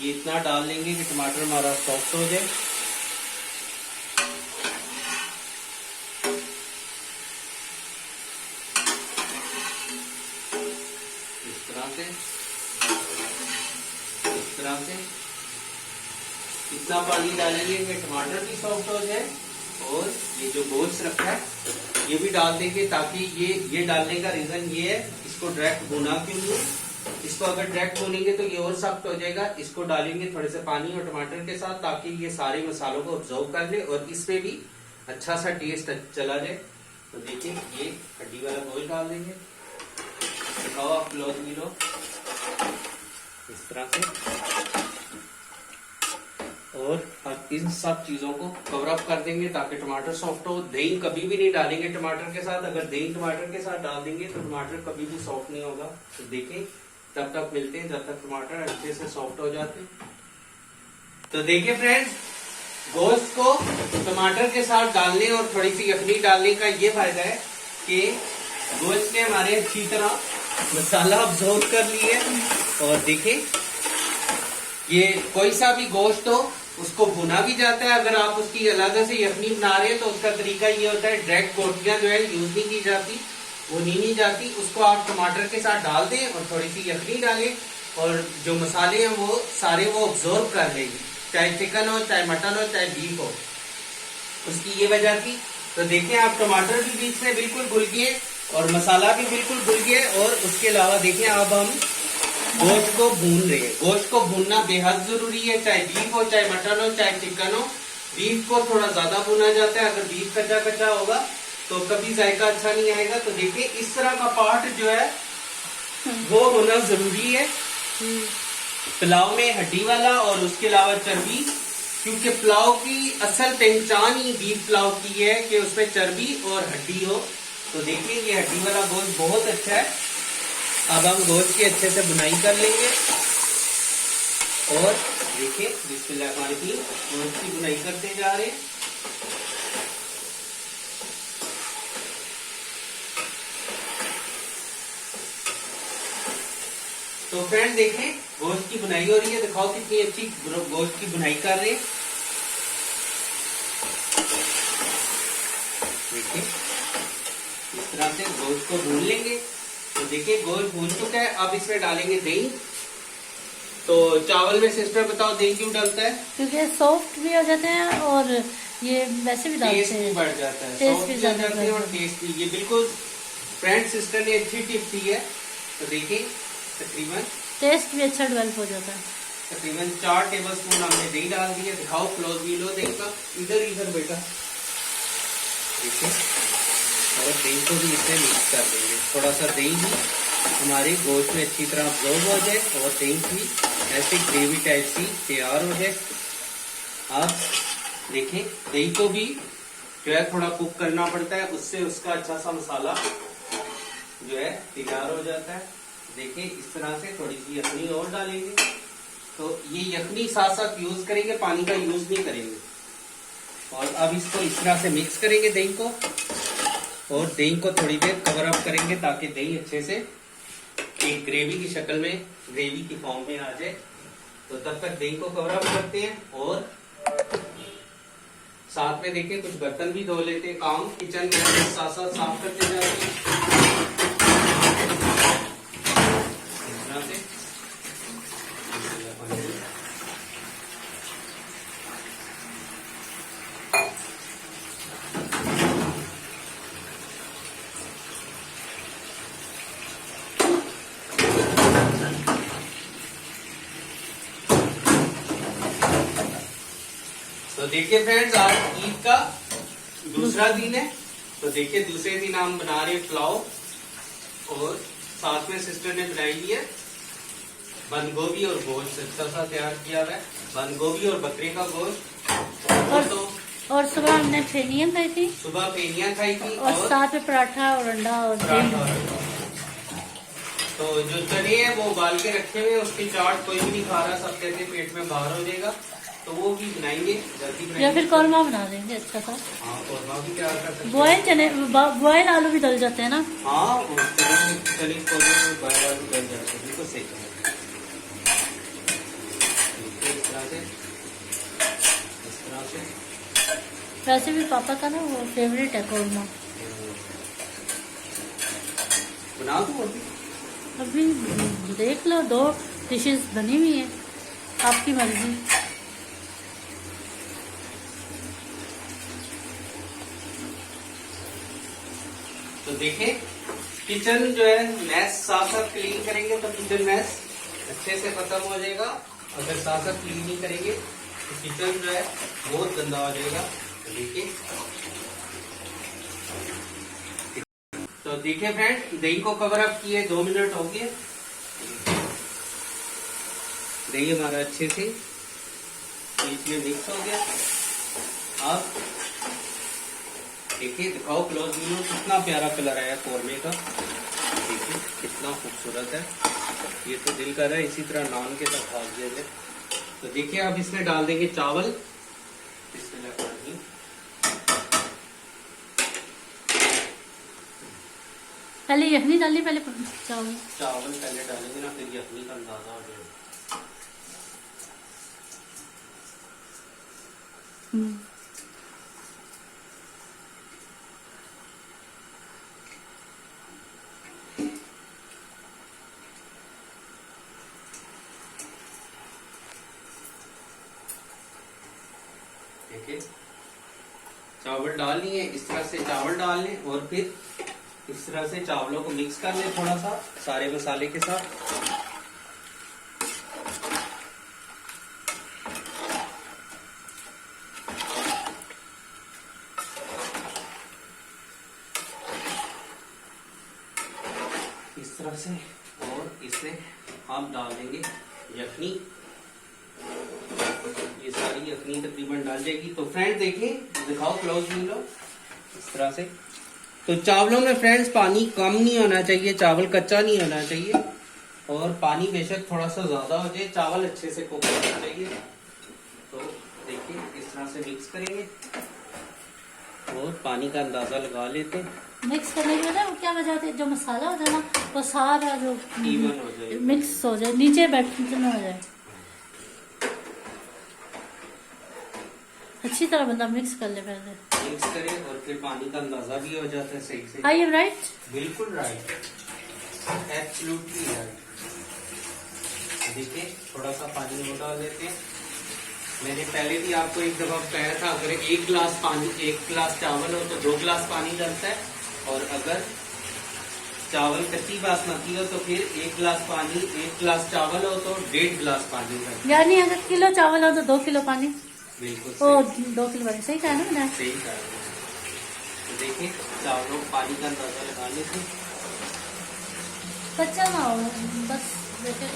ये इतना डाल लेंगे कि टमाटर हमारा सॉफ्ट हो जाए। इस तरह से इतना पानी डालेंगे कि टमाटर भी सॉफ्ट हो जाए, और ये जो गोश्त रखा है ये भी डाल देंगे, ताकि ये डालने का रीजन ये है, इसको डायरेक्ट भुना क्यों नहीं, इसको अगर डायरेक्ट भुनेंगे तो ये और सख्त हो जाएगा। इसको डालेंगे थोड़े से पानी और टमाटर के साथ, ताकि ये सारे मसालों को ऑब्जर्व कर ले और इसमें भी अच्छा सा टेस्ट चला जाए। तो देखिए ये हड्डी वाला गोश्त डाल देंगे, दिखाओ आप लोग भी लो इस तरह से। और अब इन सब चीजों को कवर अप कर देंगे ताकि टमाटर सॉफ्ट हो। दही कभी भी नहीं डालेंगे टमाटर के साथ, अगर दही टमाटर के साथ डाल देंगे तो टमाटर कभी भी सॉफ्ट नहीं होगा। तो देखें तब तक मिलते हैं जब तक टमाटर अच्छे से सॉफ्ट हो जाते हैं। तो देखिए फ्रेंड्स, गोश्त को टमाटर के साथ डालने और थोड़ी सी यखनी डालने का ये फायदा है कि गोश्त ने हमारे अच्छी तरह मसाला अब्जॉर्ब कर लिए। और देखिए ये कोई सा भी गोश्त हो उसको भुना भी जाता है। अगर आप उसकी अलग से यखनी बना रहे हैं तो उसका तरीका ये होता है, डायरेक्ट गोटियां जो है यूज नहीं की जाती, भुनी नहीं जाती। उसको आप टमाटर के साथ डाल दें और थोड़ी सी यखनी डालें, और जो मसाले हैं वो सारे वो ऑब्जॉर्ब कर लेंगे, चाहे चिकन हो, चाहे मटन हो, चाहे बीफ हो। उसकी ये वजह थी तो देखिए आप टमाटर भी बीच में बिल्कुल घुल गए और मसाला भी बिल्कुल घुल गया और उसके अलावा देखिए अब हम गोश्त को भून रहे हैं। गोश्त को भूनना बेहद जरूरी है, चाहे बीफ हो, चाहे मटन हो, चाहे चिकन हो। बीफ को थोड़ा ज्यादा भुना जाता है, अगर बीफ कच्चा कच्चा होगा तो कभी जायका अच्छा नहीं आएगा। तो देखिए इस तरह का पार्ट जो है वो होना जरूरी है पुलाव में, हड्डी वाला और उसके अलावा चर्बी, क्योंकि पुलाव की असल पहचान ही बीफ पुलाव की है कि उसमें चर्बी और हड्डी हो। तो देखिए ये हड्डी वाला गोश्त बहुत अच्छा है। अब हम गोश्त की अच्छे से बुनाई कर लेंगे और देखिए बिस्मिल्लाहिर्रहमानिर्रहीम गोश्त की बुनाई करते जा रहे हैं। तो फ्रेंड देखें गोश्त की बुनाई हो रही है, दिखाओ कितनी अच्छी गोश्त की बुनाई कर रहे हैं। देखिए इस तरह से गोश्त को भून लेंगे। तो देखिए गोश्त भून चुका है, अब इसमें डालेंगे दही। तो चावल में सिस्टर बताओ दही क्यों डालता है? क्योंकि सॉफ्ट भी हो जाते हैं और ये वैसे भी डालते टेस्ट हैं, भी बढ़ जाता है, टेस्ट सॉफ्ट भी भी हो ज्यादा जाते हैं और टेस्ट भी। ये बिल्कुल फ्रेंड सिस्टर ने अच्छी टिप दी है। तो देखिए तकरीबन टेस्ट भी अच्छा डेवलप हो जाता है। तकरीबन 4 टेबल स्पून हमने दही डाल दिया। दिखाओ क्लोज भी लो दही का, इधर इधर बेटा। देखिए और दही को भी इसमें मिक्स कर देंगे। थोड़ा सा दही भी हमारे गोश्त में अच्छी तरह अब्जॉर्ब हो जाए और दही की ऐसी ग्रेवी टाइप सी तैयार हो जाए। आप देखें दही को भी जो है थोड़ा कुक करना पड़ता है, उससे उसका अच्छा सा मसाला जो है तैयार हो जाता है। देखिए इस तरह से थोड़ी सी यखनी और डालेंगे। तो ये यखनी साथ साथ यूज करेंगे, पानी का यूज नहीं करेंगे। और अब इसको इस तरह से मिक्स करेंगे दही को और दही को थोड़ी देर कवर अप करेंगे ताकि दही अच्छे से एक ग्रेवी की शक्ल में, ग्रेवी की फॉर्म में आ जाए। तो तब तक दही को कवर अप करते हैं और साथ में देखिए कुछ बर्तन भी धो लेते हैं। काम किचन में साथ साथ साफ करते जाते हैं। तो देखिए फ्रेंड्स आज ईद का दूसरा दिन है। तो देखिए दूसरे दिन हम बना रहे पुलाव और साथ में सिस्टर ने बनाई है बंद गोभी और गोश्त अच्छा सा तैयार किया हुआ है। बंद गोभी और बकरे का गोश्त और सुबह हमने फेनियां खाई थी, सुबह फेनियां खाई थी और साथ में पराठा और अंडा और दही। तो जो चने हैं वो उबाल के रखे हुए, उसकी चाट कोई भी नहीं खा रहा, सब कहते पेट में बाहर हो जाएगा। तो वो भी बनाएंगे, जल्दी बनाएंगे। या फिर कौरमा बना देंगे अच्छा सा। हाँ कौरमा भी तैयार कर सकते हैं। बॉयल चने, बॉयल आलू भी डल जाते हैं ना। हाँ चने कौरमे में बॉयल आलू डल जाते हैं, बिल्कुल सही कहा। इस तरह से वैसे भी पापा का ना वो फेवरेट है कौरमा। बना दो अभी देख लो, 2 डिशेस बनी हुई है, आपकी मर्जी। तो देखिए किचन जो है मैस साथ साथ क्लीन करेंगे तो किचन मैस अच्छे से खत्म हो जाएगा। अगर साथ साथ क्लीन नहीं करेंगे तो किचन जो है बहुत गंदा हो जाएगा। तो देखिए फ्रेंड दही को कवर अप किए 2 मिनट हो गए। दही हमारा अच्छे से बीच में मिक्स हो गया। अब देखिए दिखाओ क्लोज व्यू, कितना प्यारा कलर आया कौरमे का। देखिए कितना खूबसूरत है, ये तो दिल कर रहा है इसी तरह नान के साथ खा लिया जाए। तो देखिए अब इसमें डाल देंगे चावल। पहले यखनी डाली, पहले चावल पहले डालेंगे ना, फिर यखनी का अंदाजा हो जाएगा। देखिए चावल डाल लिए, इस तरह से चावल डाल लें और फिर इस तरह से चावलों को मिक्स कर लें थोड़ा सा सारे मसाले के साथ। इस तरह से, और इसमें हम डाल देंगे यखनी। ये सारी यखनी तकरीबन डाल जाएगी। तो फ्रेंड देखिए, दिखाओ क्लोज भी लो इस तरह से। तो चावलों में फ्रेंड्स पानी कम नहीं होना चाहिए, चावल कच्चा नहीं होना चाहिए, और पानी बेशक थोड़ा सा ज्यादा हो जाए, चावल अच्छे से कुक होना चाहिए। तो देखिए इस तरह से मिक्स करेंगे और पानी का अंदाजा लगा लेते हैं। मिक्स करने की वजह क्या वजह होती है, जो मसाला होता है ना वो सारा जो इवन हो जाए, मिक्स हो जाए, नीचे बैठने हो जाए। अच्छी तरह बंदा मिक्स कर ले पहले, मिक्स करें और फिर पानी का अंदाजा भी हो जाता है सही से। I am right? बिल्कुल राइट, एब्सोल्युटली राइट। देखिए थोड़ा सा पानी और डाल लेते हैं। मैंने पहले भी आपको एक दफा कहा था, अगर 1 गिलास पानी 1 गिलास चावल हो तो 2 गिलास पानी डलता है, और अगर चावल कच्ची बासमती हो तो फिर 1 गिलास पानी, 1 गिलास चावल हो तो 1.5 गिलास पानी डलता है। यानी अगर किलो चावल हो तो 2 किलो पानी। बिल्कुल ओ सही, 2 किलो पानी, सही कहा ना मैंने? सही कहा। तो देखिए चावलों को पानी का अंदाजा लगा लेते हैं। कच्चा ना हो बस, जैसे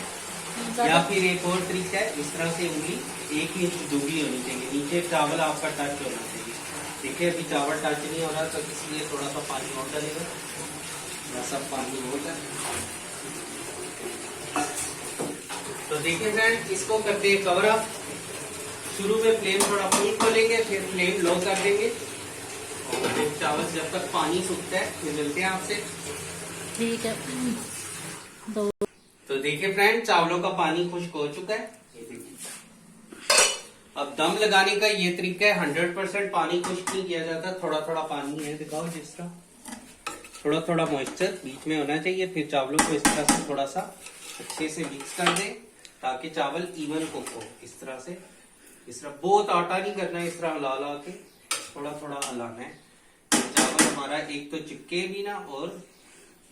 या फिर एक और तरीका है, इस तरह से उंगली 1 इंच डूबी होनी चाहिए, नीचे चावल आपका टच होना चाहिए। देखिए अभी चावल टच नहीं हो रहा, तो इसलिए थोड़ा सा पानी और डालेगा, थोड़ा सा पानी और डालेगा। तो देखिए फ्रेंड, इसको करते हैं कवर अप। शुरू में फ्लेम थोड़ा फुल खोलेंगे, फिर फ्लेम लो कर देंगे, और फिर चावल जब तक पानी सूखता है फिर मिलते हैं आपसे। ठीक है। दो तो देखिए फ्रेंड, चावलों का पानी खुश्क हो चुका है, ये देखिए। अब दम लगाने का ये तरीका है, 100% पानी खुश्क नहीं किया जाता, थोड़ा थोड़ा पानी है, दिखाओ जिस तरह, थोड़ा थोड़ा मॉइस्चर बीच में होना चाहिए। फिर चावलों को इस तरह से थोड़ा सा अच्छे से मिक्स कर दें ताकि चावल इवन कुक हो। इस तरह से, इस तरह बहुत आटा नहीं करना है, इस तरह हिला ला के थोड़ा थोड़ा हलाना है, चावल हमारा एक तो चिपके भी ना, और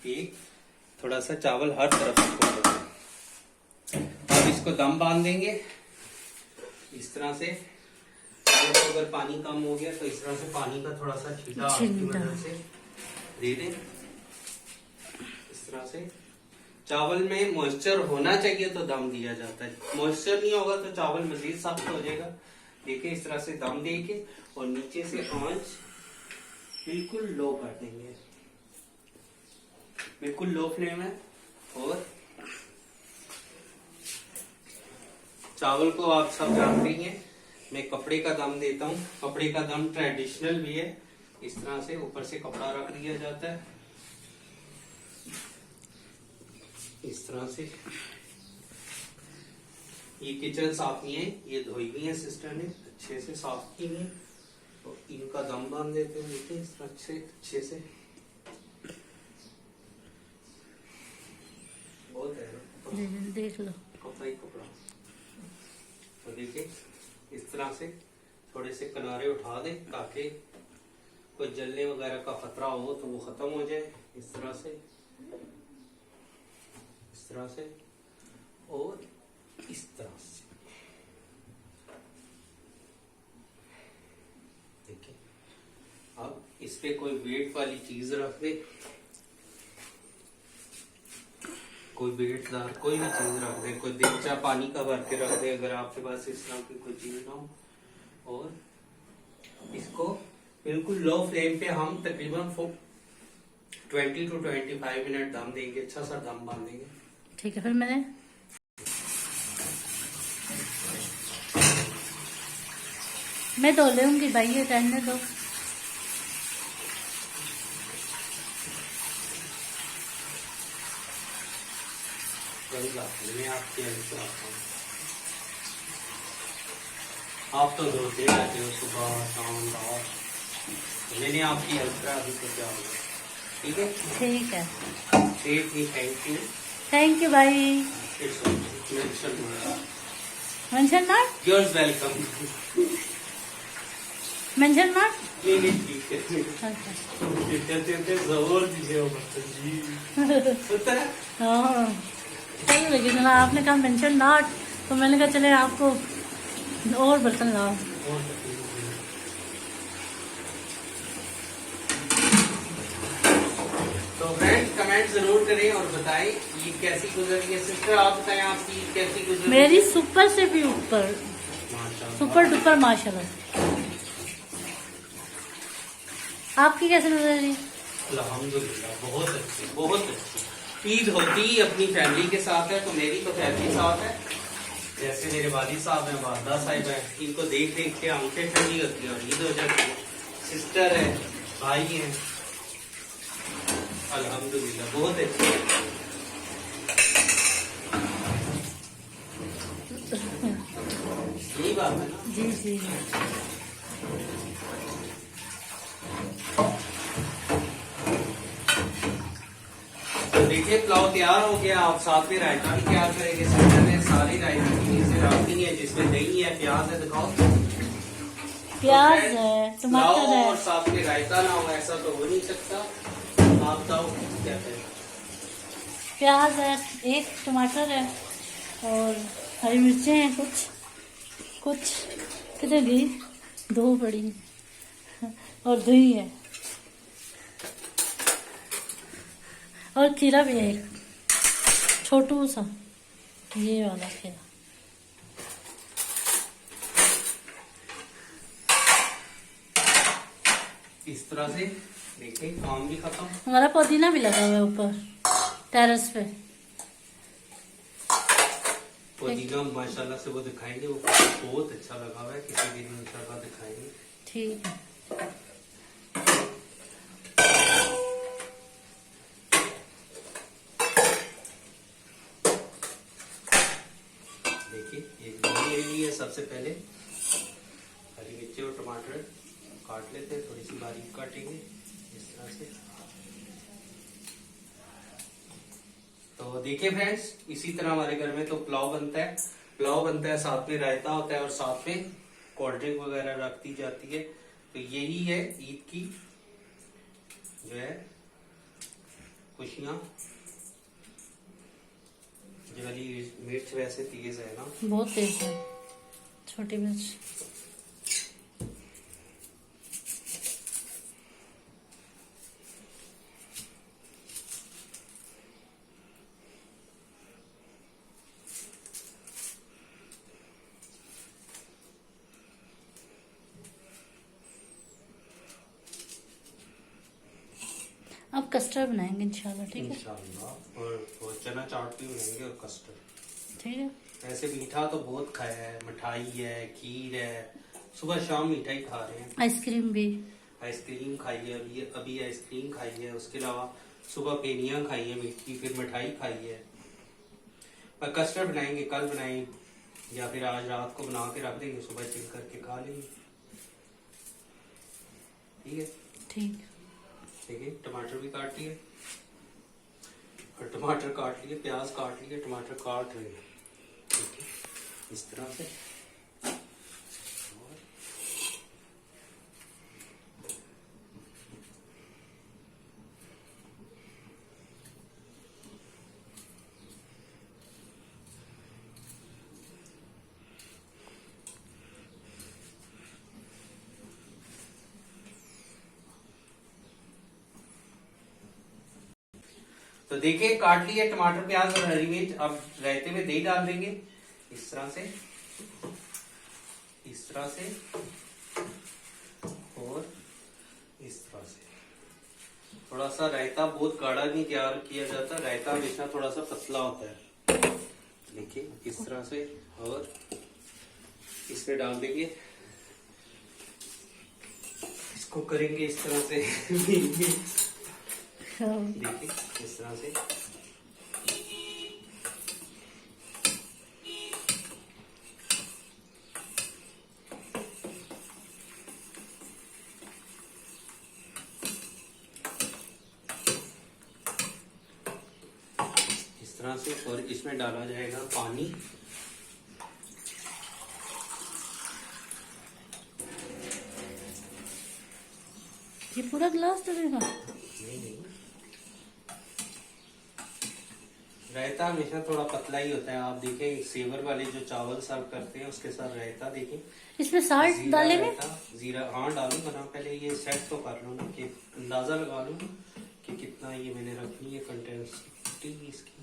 एक थोड़ा सा चावल हर तरफ से कुक हो। अब इसको दम बांध देंगे इस तरह से। तो अगर पानी कम हो गया तो इस तरह से पानी का थोड़ा सा छींटा आपकी मदद से दे दें। इस तरह से चावल में मॉइस्चर होना चाहिए तो दम दिया जाता है, मॉइस्चर नहीं होगा तो चावल मजीद सख्त हो जाएगा। देखिए इस तरह से दम दे के, और नीचे से आंच बिल्कुल लो कर देंगे, बिल्कुल लो फ्लेम है। और चावल को आप सब जानते ही हैं, मैं कपड़े का दम देता हूँ। कपड़े का दम ट्रेडिशनल भी है, इस तरह से ऊपर से कपड़ा रख दिया जाता है, इस तरह से। ये किचन साफ नहीं है, ये धोई हुई है सिस्टर ने, अच्छे से साफ की है। तो इनका दम बांध देते हैं, देखिए इस तरह से अच्छे से। बहुत है ना, देख लो कपड़ा ही कपड़ा। तो देखिए इस तरह से थोड़े से किनारे उठा दें ताकि कोई जलने वगैरह का खतरा हो तो वो खत्म हो जाए। इस तरह से, इस तरह से, और इस तरह से। देखिए अब इस पे कोई वेट वाली चीज रख दे, कोई वेटदार कोई भी चीज रख दे, कोई देगचा पानी का भर के रख दे अगर आपके पास इस तरह की कोई चीज ना हो। और इसको बिल्कुल लो फ्लेम पे हम तकरीबन 20 to 25 मिनट दम देंगे, अच्छा सा दम बांधेंगे। ठीक है। फिर मैंने मैं धो लूंगी भाई, ये रहने दो। कोई बात नहीं, मैं आपकी हेल्प से आता हूँ। आप तो धोते रहते हो सुबह शाम रात, मैंने आपकी हेल्प करा दी तो क्या होगा। ठीक है, ठीक है। थैंक यू, थैंक यू भाई। Mention mark, Yours welcome. Mention mark. नहीं ठीक है। अच्छा। जरूर दीजिए होता है। हाँ सही लगी चला, आपने कहा मेंशन नॉट, तो मैंने कहा चले आपको और बर्तन लाओ। तो फ्रेंड्स कमेंट जरूर करें और बताएं ईद कैसी गुजरी है। सिस्टर आप बताएं आपकी ईद कैसी गुजरी? मेरी सुपर से भी ऊपर, माशाल्लाह। सुपर डुपर माशाल्लाह। आपकी कैसे गुजरी? अल्हम्दुलिल्लाह बहुत अच्छी, बहुत अच्छी। ईद होती ही अपनी फैमिली के साथ है, तो मेरी तो फैमिली साथ है। जैसे मेरे वालिद साहब हैं, वालदा साहिब हैं, इनको देख देख के आंखें ठंडी होती है और ईद हो जाती है। सिस्टर है, भाई हैं, अल्हम्दुलिल्लाह बहुत अच्छी है। यही बात है ना। जी जी। तो देखिए पुलाव तैयार हो गया। आप साथ में रायता भी तैयार करेंगे। सिस्टर ने सारी रायता की चीजें रखी है, जिसमें दही है, प्याज है, दिखाओ। प्याज है, टमाटर पुलाव है, और साथ में रायता ना हो ऐसा तो हो नहीं सकता। आप बताओ क्या करें? प्याज है, एक टमाटर है और हरी मिर्चें हैं कुछ कितने दी, 2 पड़ी और दही है और खीरा भी है एक छोटू सा, ये वाला खीरा। इस तरह से देखिए काम भी खत्म। हमारा पुदीना भी लगा हुआ है ऊपर टेरेस पे। पुदीना माशाल्लाह से वो दिखाएंगे, वो बहुत अच्छा लगा हुआ है। किसी दिन इंशाल्लाह दिखाएंगे। ठीक है। देखिए एक दही ले ली है। सबसे पहले हरी मिर्ची और टमाटर काट लेते हैं, थोड़ी सी बारीक काटेंगे इस तरह से। तो देखिए फ्रेंड्स, इसी तरह हमारे घर में तो पुलाव बनता है। पुलाव बनता है, साथ में रायता होता है और साथ में कोल्ड ड्रिंक वगैरह रख दी जाती है। तो यही है ईद की जो है खुशियाँ। ये वाली मिर्च वैसे तेज है ना, बहुत तेज है छोटी मिर्च। अब कस्टर्ड बनाएंगे इंशाल्लाह, ठीक है? इंशाल्लाह। और चना चाट भी बनाएंगे और कस्टर्ड। ठीक है। ऐसे मीठा तो बहुत खाया है, मिठाई है, खीर है, सुबह शाम मिठाई खा रहे हैं। आइसक्रीम भी, आइसक्रीम खाई है, अभी आइसक्रीम खाई है। उसके अलावा सुबह पेनियां खाई है मीठी, फिर मिठाई खाई है। और कस्टर्ड बनाएंगे, कल बनाएं या फिर आज रात को बना के रख देंगे, सुबह चिल करके खा लेंगे। ठीक है। ठीक। देखिए टमाटर भी काट लिए और टमाटर काट लिए, प्याज काट लिए, टमाटर काट रहे हैं। ठीक है, इस तरह से। तो देखिए काट लिए टमाटर, प्याज और हरी मिर्च। अब रायते में दही डाल देंगे इस तरह से, इस तरह से और इस तरह से। थोड़ा सा रायता बहुत गाढ़ा नहीं तैयार किया जाता, रायता हमेशा थोड़ा सा पतला होता है। देखिए इस तरह से, और इसमें डाल देंगे, इसको करेंगे इस तरह से। देखिए इस तरह से। इस तरह से, और इसमें डाला जाएगा पानी। ये पूरा गिलास डलेगा? नहीं, रायता हमेशा थोड़ा पतला ही होता है। आप देखें सेवर वाले जो चावल सर्व करते हैं उसके साथ रायता देखें। इसमें साल्ट जीरा डालेंगे? रायता, जीरा हाँ डालूंगा ना, पहले ये सेट तो कर लो ना, कि अंदाजा लगा लूँ कि कितना ये मैंने रखनी है कंटेंसिटी इसकी।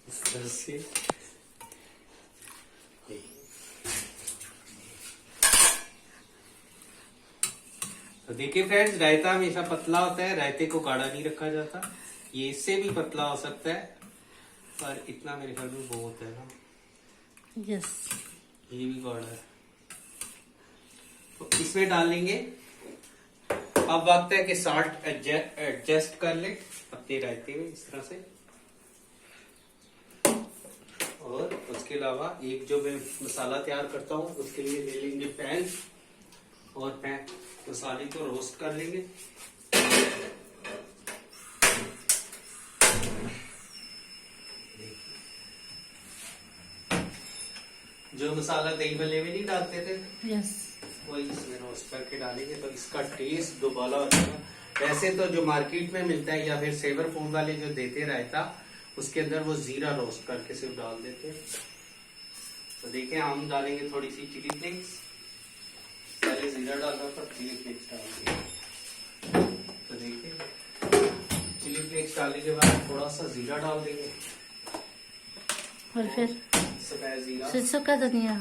इस तरह से तो देखिए फ्रेंड्स, रायता हमेशा पतला होता है, रायते को गाढ़ा नहीं रखा जाता। ये इससे भी पतला हो सकता है, पर इतना मेरे ख्याल में बहुत है ना। यस। ये भी गाढ़ा है, तो इसमें डालेंगे। अब वक्त है कि साल्ट एडजस्ट कर ले अपने रायते में इस तरह से। और उसके अलावा एक जो मैं मसाला तैयार करता हूँ उसके लिए ले लेंगे पैन, और पैन मसाले को रोस्ट कर लेंगे। जो मसाला दही भल्ले में नहीं डालते थे, यस। वही इसमें रोस्ट करके डालेंगे तो इसका टेस्ट दोबारा हो जाएगा। वैसे तो जो मार्केट में मिलता है या फिर सेवर फूड वाले जो देते रायता, उसके अंदर वो जीरा रोस्ट करके सिर्फ डाल देते हैं। तो देखिए हम डालेंगे थोड़ी सी चिली फ्लेक्स, पहले जीरा डाला पर चिली फ्लेक्स डाल दिया। तो देखिए चिली फ्लेक्स डालने के बाद थोड़ा सा जीरा डाल देंगे, और फिर सफेद जीरा, फिर सूखा धनिया।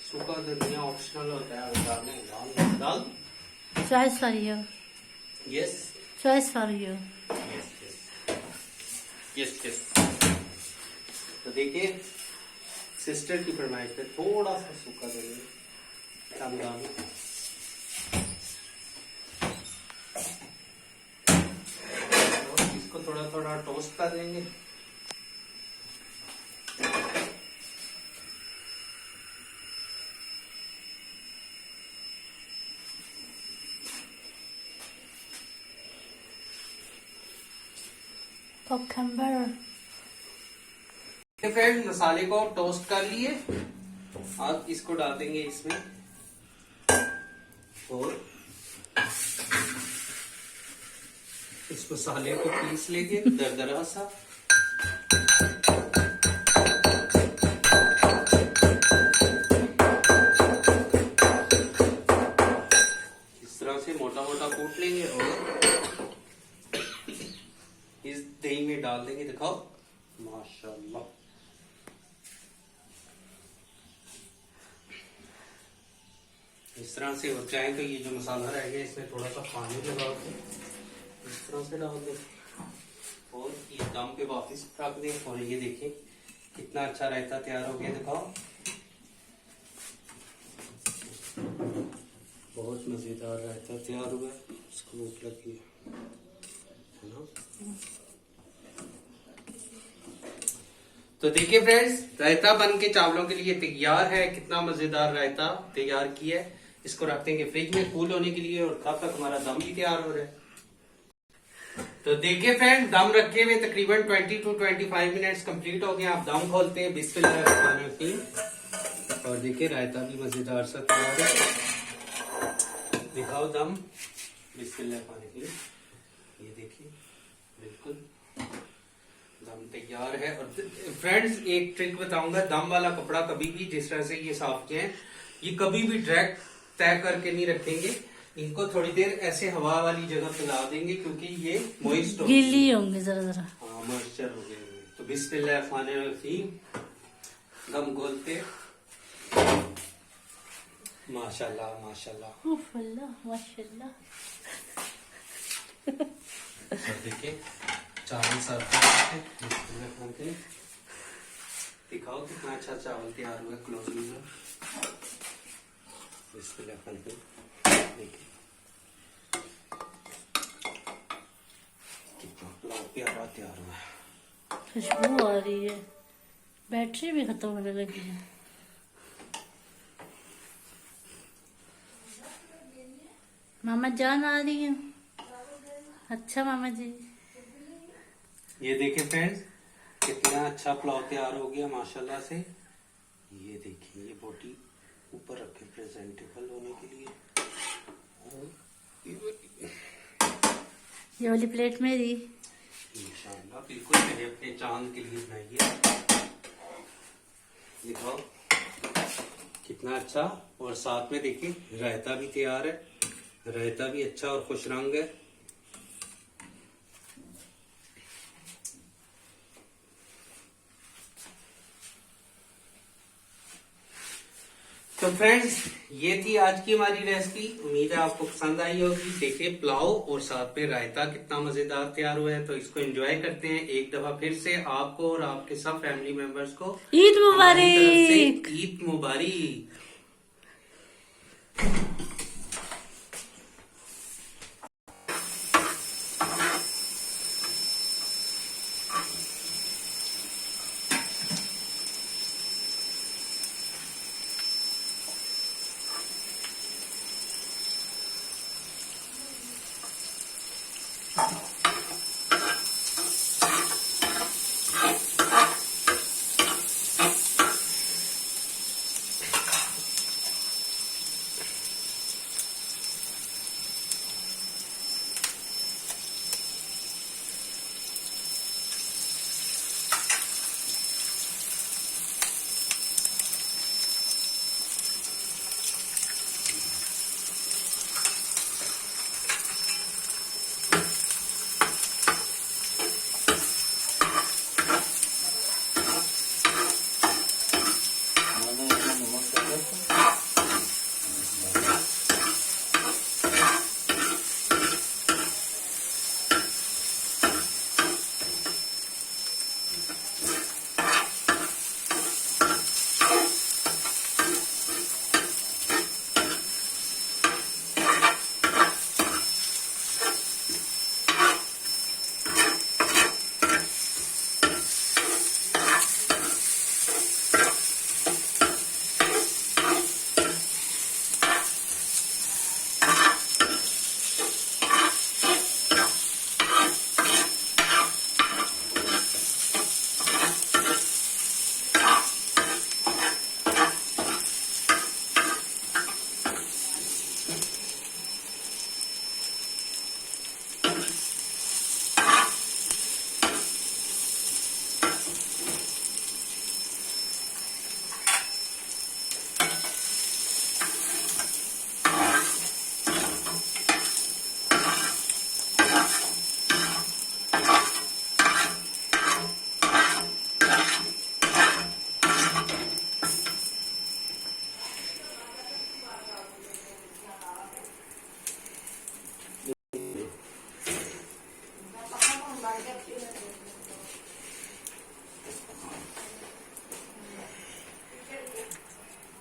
सूखा धनिया ऑप्शनल होता है, डाल डाल। Choice for you. Yes choice for you. Yes. तो देखिए सिस्टर की फरमाइश पे थोड़ा सा सूखा धनिया कम डाल, और इसको थोड़ा थोड़ा टोस्ट कर देंगे। कुकम्बर। फ्रेंड मसाले को टोस्ट कर लिए, अब इसको डाल देंगे इसमें, और इस मसाले को पीस लेंगे दरदरा सा। इस तरह से मोटा मोटा कूट लेंगे और इस दही में डाल देंगे। दिखाओ माशाल्लाह। इस तरह से हो जाए तो ये जो मसाला रह गया इसमें थोड़ा सा पानी लगा के इस तरह से डाल दो, और ये दम पे वापस रख दें। और ये देखिए कितना अच्छा रायता तैयार हो गया। दिखाओ बहुत मजेदार रायता तैयार हुआ है। इसको भूख लगी है ना। तो देखिए फ्रेंड्स, रायता बन के चावलों के लिए तैयार है। कितना मजेदार रायता तैयार किया है। इसको रख देंगे फ्रिज में कूल होने के लिए, और तब तक हमारा दम भी तैयार हो रहा है। तो देखिए फ्रेंड, दम रखे हुए तकरीबन 20 to 25 मिनट्स कंप्लीट हो गए। आप दम खोलते हैं बिस्मिल्लाहिर्रहमानिर्रहीम, और देखिए रायता भी मजेदार सा तैयार है। दिखाओ दम, बिस्मिल्लाहिर्रहमानिर्रहीम। ये देखिए बिल्कुल दम तैयार है। और फ्रेंड्स एक ट्रिक बताऊंगा, दम वाला कपड़ा कभी भी जिस तरह से ये साफ किया है, ये कभी भी डायरेक्ट तय करके नहीं रखेंगे। इनको थोड़ी देर ऐसे हवा वाली जगह फैला देंगे, क्योंकि ये मॉइस्ट गीली होंगे जरा जरा। हाँ मॉइस्चर हो गए। तो बिस्मिल्लाहिर्रहमानिर्रहीम, दम खोलते। माशाल्लाह माशाल्लाह माशाल्लाह। देखिए चावल सर्व करके दिखाओ कितना अच्छा चावल तैयार हुआ। क्लोज देखिए कितना प्यारा तैयार हुआ है। खुशबू आ रही है, बैटरी भी खत्म होने लगी है। मामा जान आ रही है। अच्छा मामा जी। ये देखिए फ्रेंड्स कितना अच्छा पुलाव तैयार हो गया माशाल्लाह से। ये देखिए ये बोटी ऊपर रखे प्रेजेंटेबल होने के लिए। और ये वाली प्लेट मेरी। इंशाल्लाह बिल्कुल मैंने अपने चांद के लिए बनाई है। दिखाओ कितना अच्छा। और साथ में देखिए रायता भी तैयार है। रायता भी अच्छा और खुश रंग है। तो फ्रेंड्स ये थी आज की हमारी रेसिपी। उम्मीद है आपको पसंद आई होगी। देखिए पुलाव और साथ में रायता कितना मजेदार तैयार हुआ है। तो इसको एंजॉय करते हैं एक दफा फिर से। आपको और आपके सब फैमिली मेंबर्स को ईद हमारी तरफ से मुबारक। ईद मुबारक।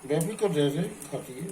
बेबी को जैसे खाती है।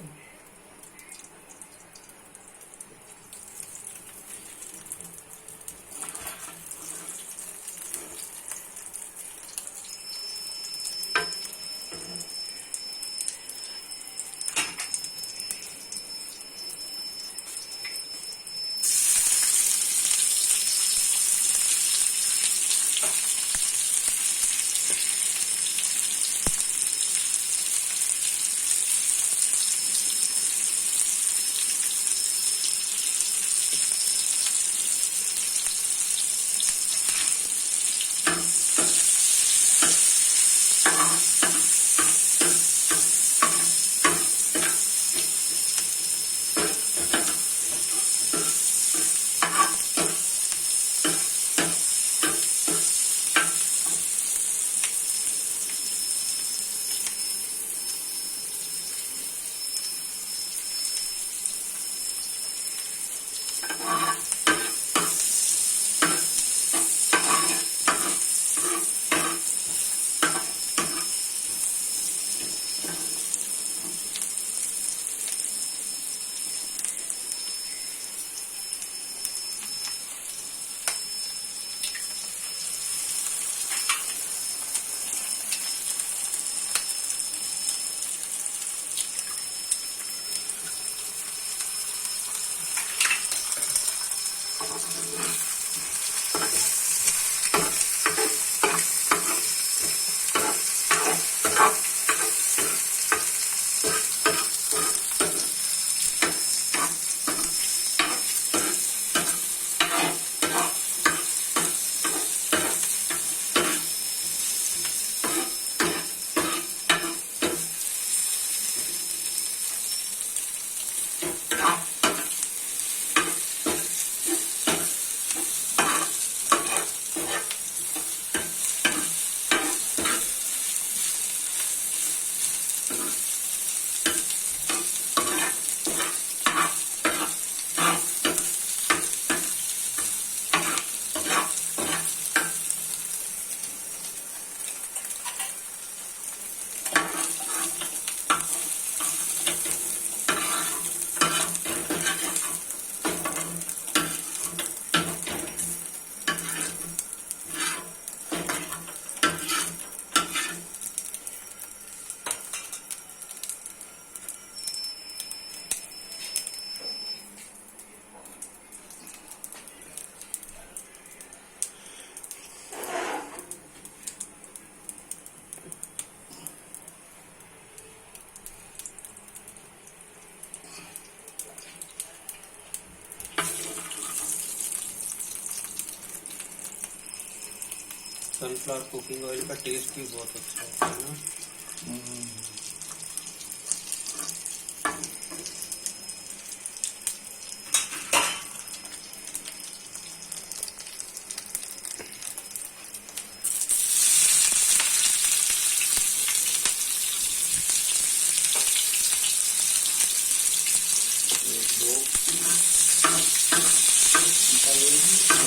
सनफ्लावर कुकिंग ऑयल का टेस्ट भी बहुत अच्छा होता है ना।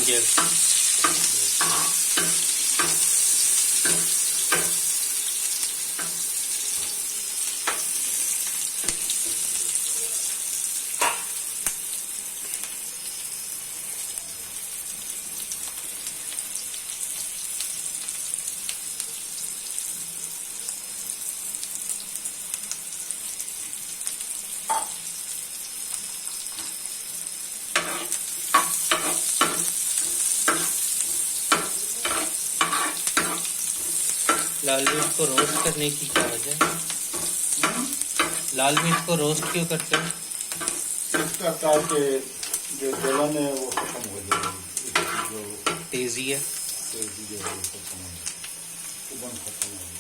यस। लाल मिर्च को रोस्ट करने की क्या वजह है? लाल मिर्च को रोस्ट क्यों करते हैं? इसका ताकि जो जलन है वो खत्म हो जाएगी, जो तेजी है। तेजी जो है वो खत्म हो जाएगी, उबन खत्म हो जाएगी।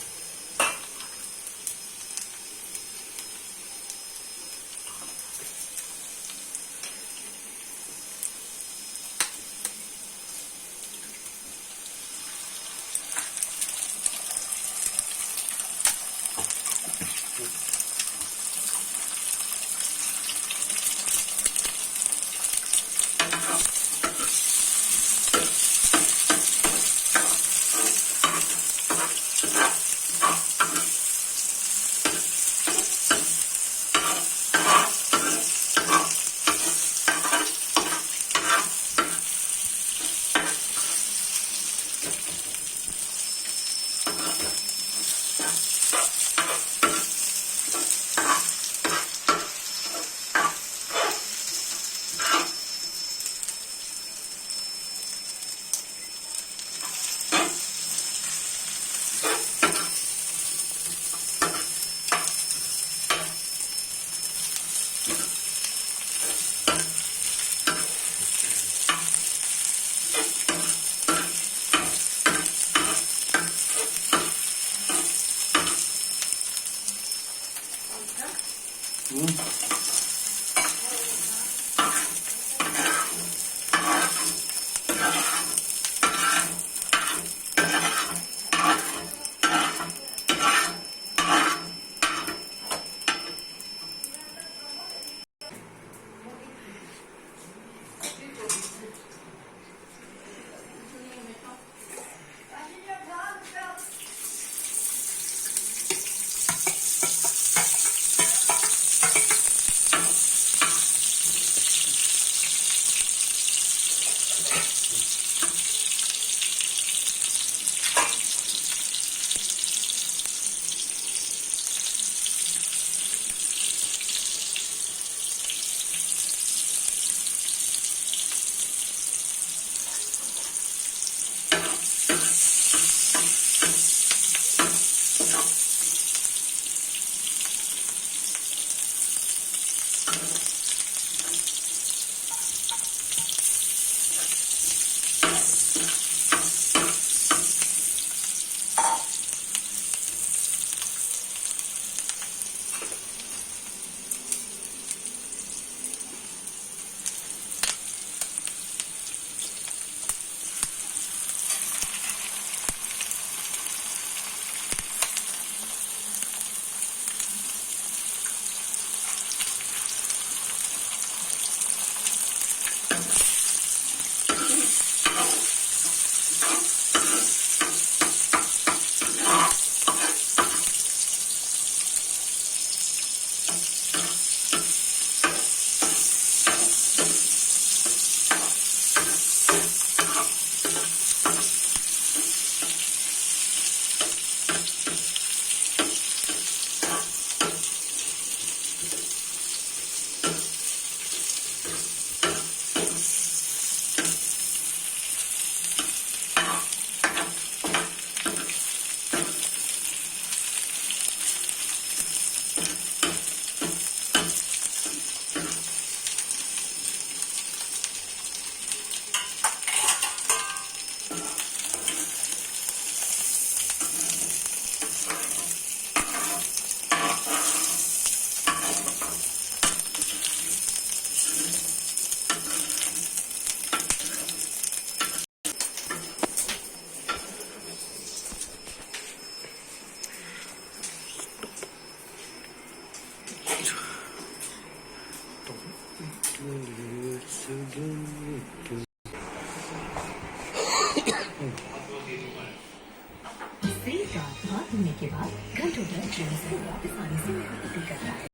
इससे रात हाथ धोने के बाद घंटों तक जेम्स को वापस आने से मदद करता है।